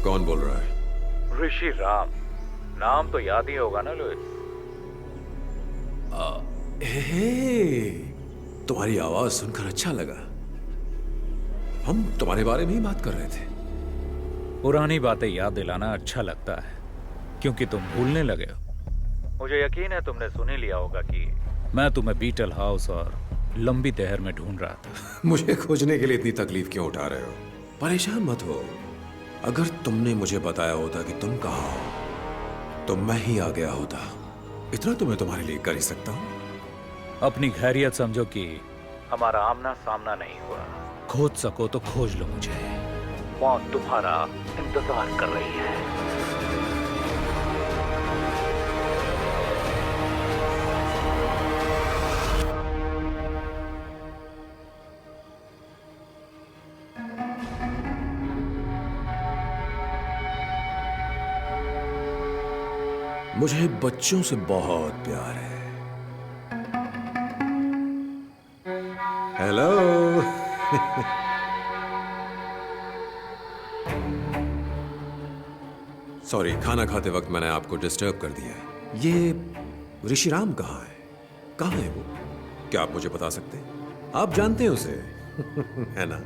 कौन बोल रहा है? ऋषि राम। नाम तो याद ही होगा ना लुइस? तुम्हारी आवाज सुनकर अच्छा लगा। हम तुम्हारे बारे में ही बात कर रहे थे। पुरानी बातें याद दिलाना अच्छा लगता है, क्योंकि तुम भूलने लगे हो। मुझे यकीन है तुमने सुन ही लिया होगा कि मैं तुम्हें बीटल हाउस और लंबी तहर में ढूंढ रहा था। मुझे खोजने के लिए इतनी तकलीफ क्यों उठा रहे हो? परेशान मत हो। अगर तुमने मुझे बताया होता कि तुम कहाँ हो, तो मैं ही आ गया होता। इतना तो मैं तुम्हारे लिए कर ही सकता हूँ। अपनी खैरियत समझो कि हमारा आमना सामना नहीं हुआ। खोज सको तो खोज लो मुझे। मौत तुम्हारा इंतजार कर रही है। मुझे बच्चों से बहुत प्यार है। हेलो। सॉरी, खाना खाते वक्त मैंने आपको डिस्टर्ब कर दिया। ये ऋषिराम कहाँ है? कहाँ है वो? क्या आप मुझे बता सकते हैं? आप जानते हैं उसे है ना?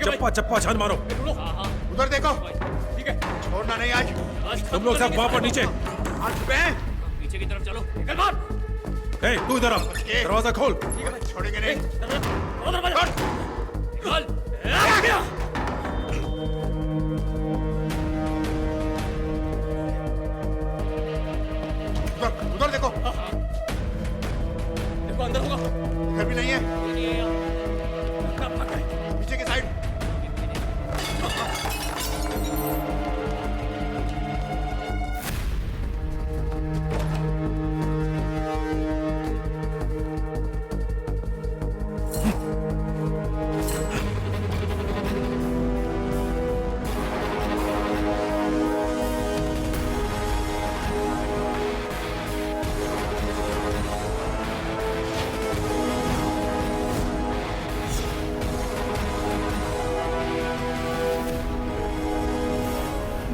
चप्पा चप्पा छान मारो। उधर देखो। ठीक है, छोड़ना नहीं आज। तुम लोग सब वहां पर नीचे। पीछे की तरफ चलो। निकल बाहर। तू इधर आ, दरवाजा खोल। छोड़ेंगे नहीं। उधर देखो। देखो अंदर होगा। इधर भी नहीं है। पीछे की साइड।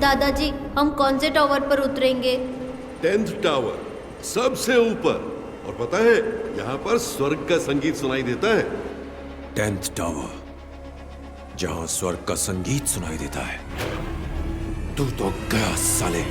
दादाजी, हम कौन से टावर पर उतरेंगे? 10th टावर, सबसे ऊपर। और पता है, यहाँ पर स्वर्ग का संगीत सुनाई देता है। 10th टावर, जहां स्वर्ग का संगीत सुनाई देता है। तू तो गया साले।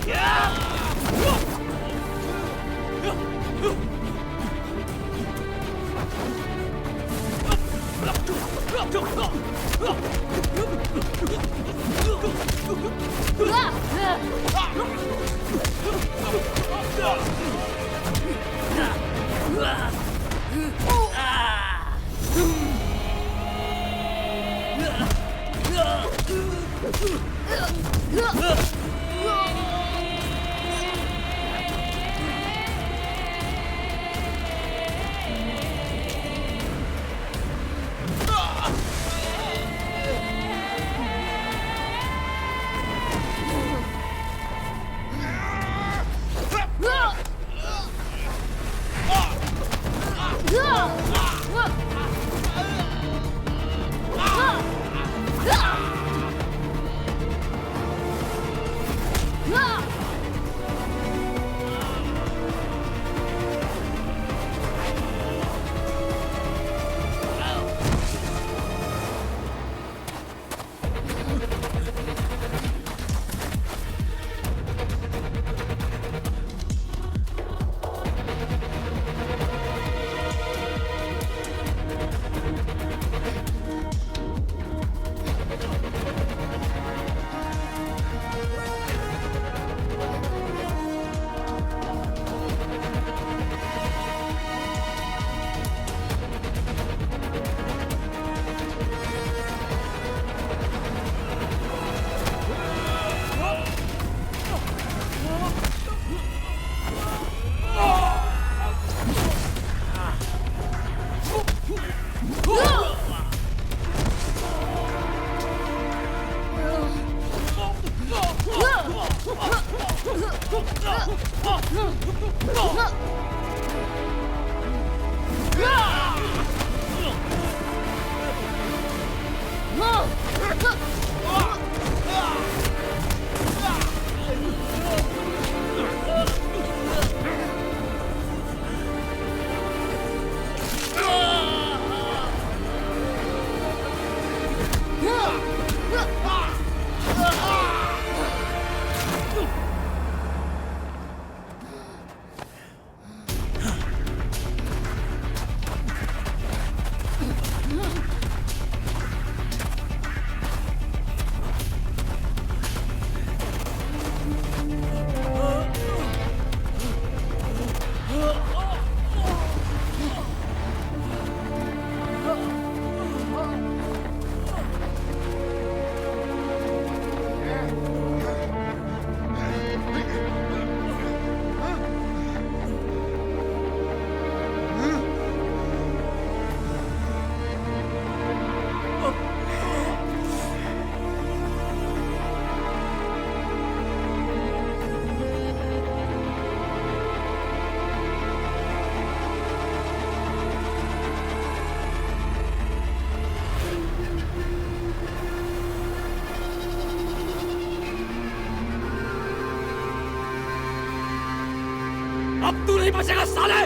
Yeah! अब तू नहीं बचेगा साले,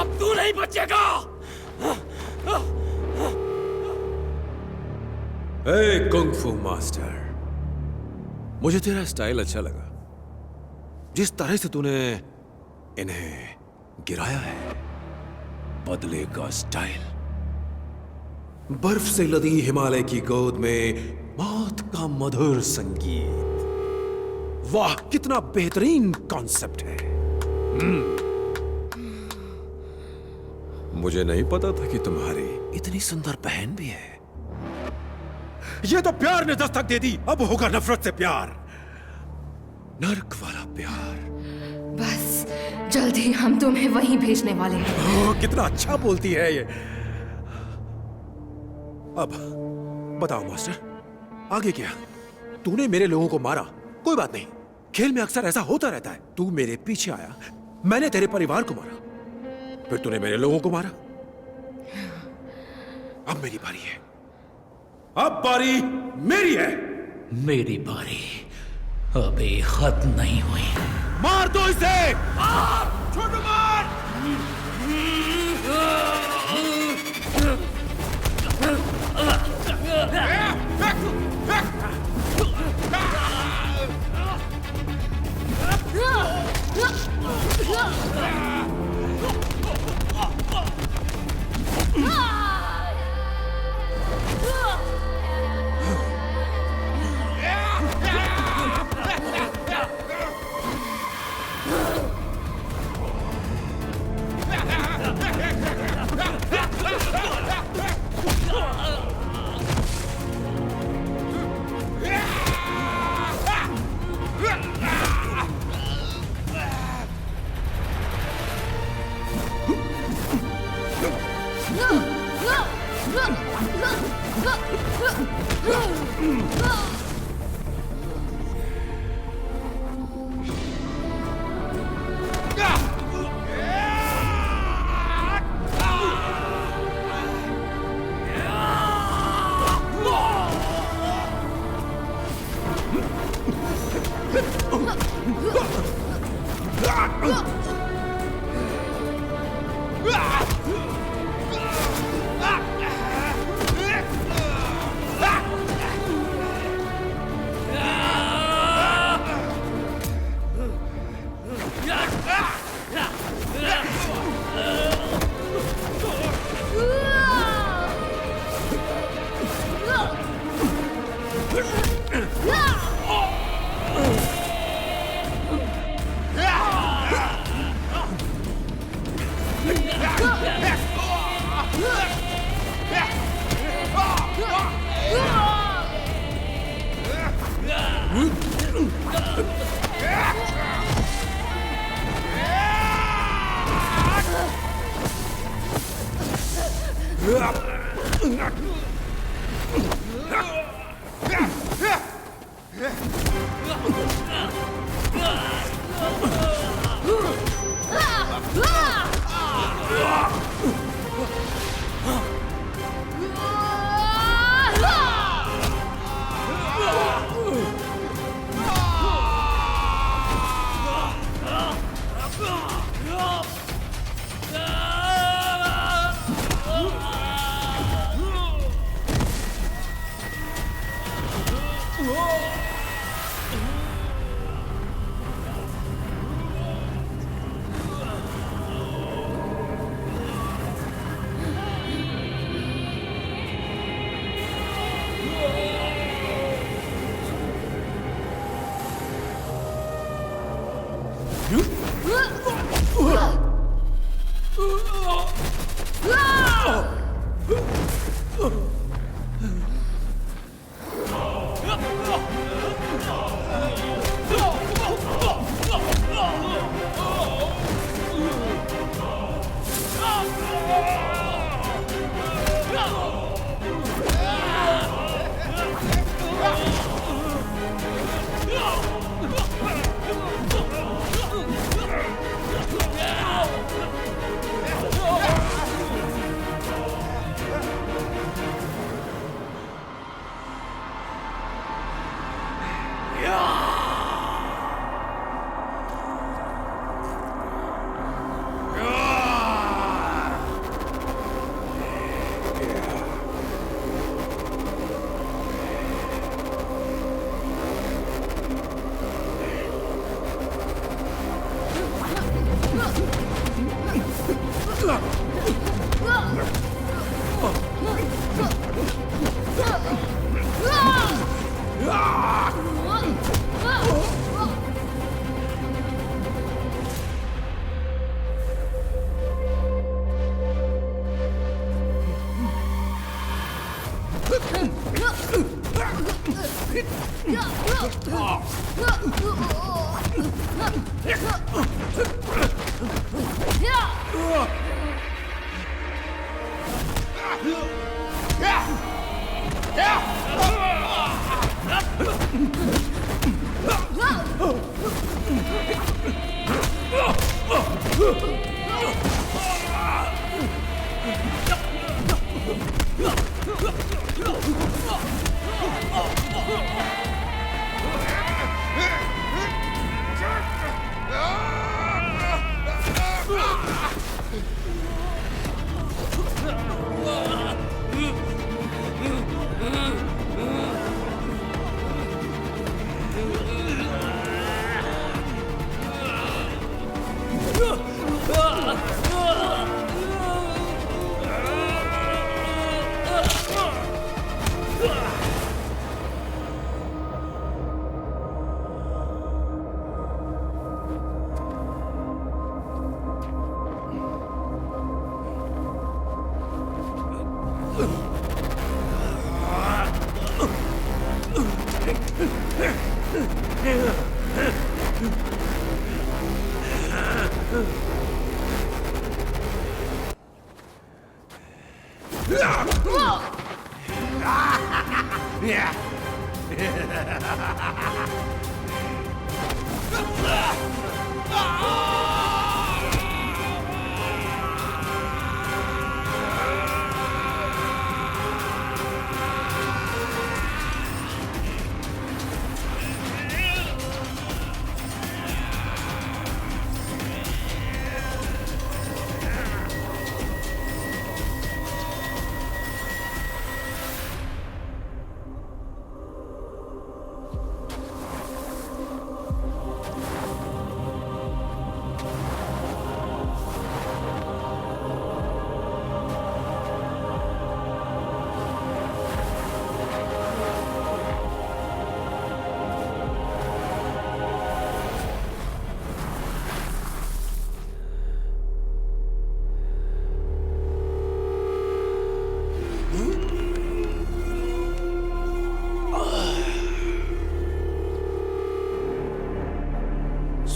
अब तू नहीं बचेगा। ए कुंग-फू मास्टर, मुझे तेरा स्टाइल अच्छा लगा। जिस तरह से तूने इन्हें गिराया है, बदले का स्टाइल। बर्फ से लदी हिमालय की गोद में मौत का मधुर संगीत। वाह, कितना बेहतरीन कॉन्सेप्ट है। मुझे नहीं पता था कि तुम्हारी इतनी सुंदर बहन भी है। ये तो प्यार ने दस्तक दे दी, अब होगा नफरत से प्यार। नर्क वाला प्यार। बस जल्दी हम तुम्हें वहीं भेजने वाले हैं। कितना अच्छा बोलती है ये। अब बताओ मास्टर, आगे क्या? तूने मेरे लोगों को मारा, कोई बात नहीं, खेल में अक्सर ऐसा होता रहता है। तू मेरे पीछे आया, मैंने तेरे परिवार को मारा, फिर तूने मेरे लोगों को मारा। अब मेरी बारी है, अब बारी मेरी है। मेरी बारी अभी खत्म नहीं हुई। मार दो इसे! छोटू मार!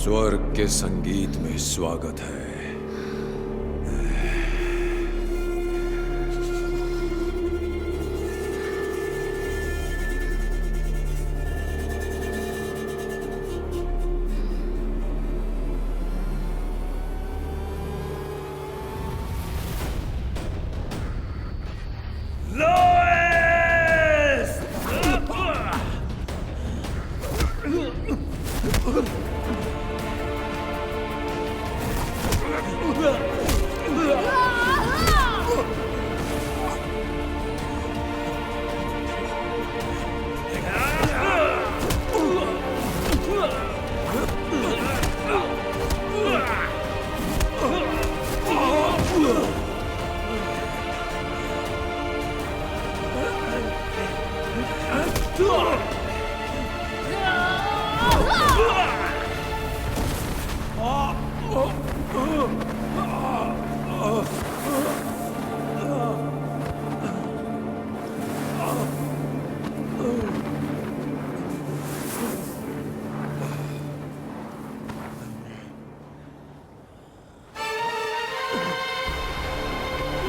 स्वर्ग के संगीत में स्वागत है।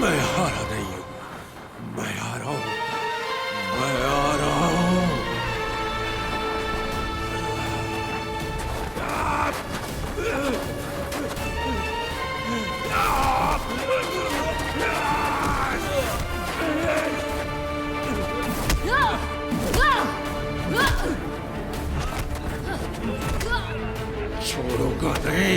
मैं हारा नहीं हूं, मैं आ रहा हूं, मैं आ रहा हूं। छोड़ूंगा नहीं।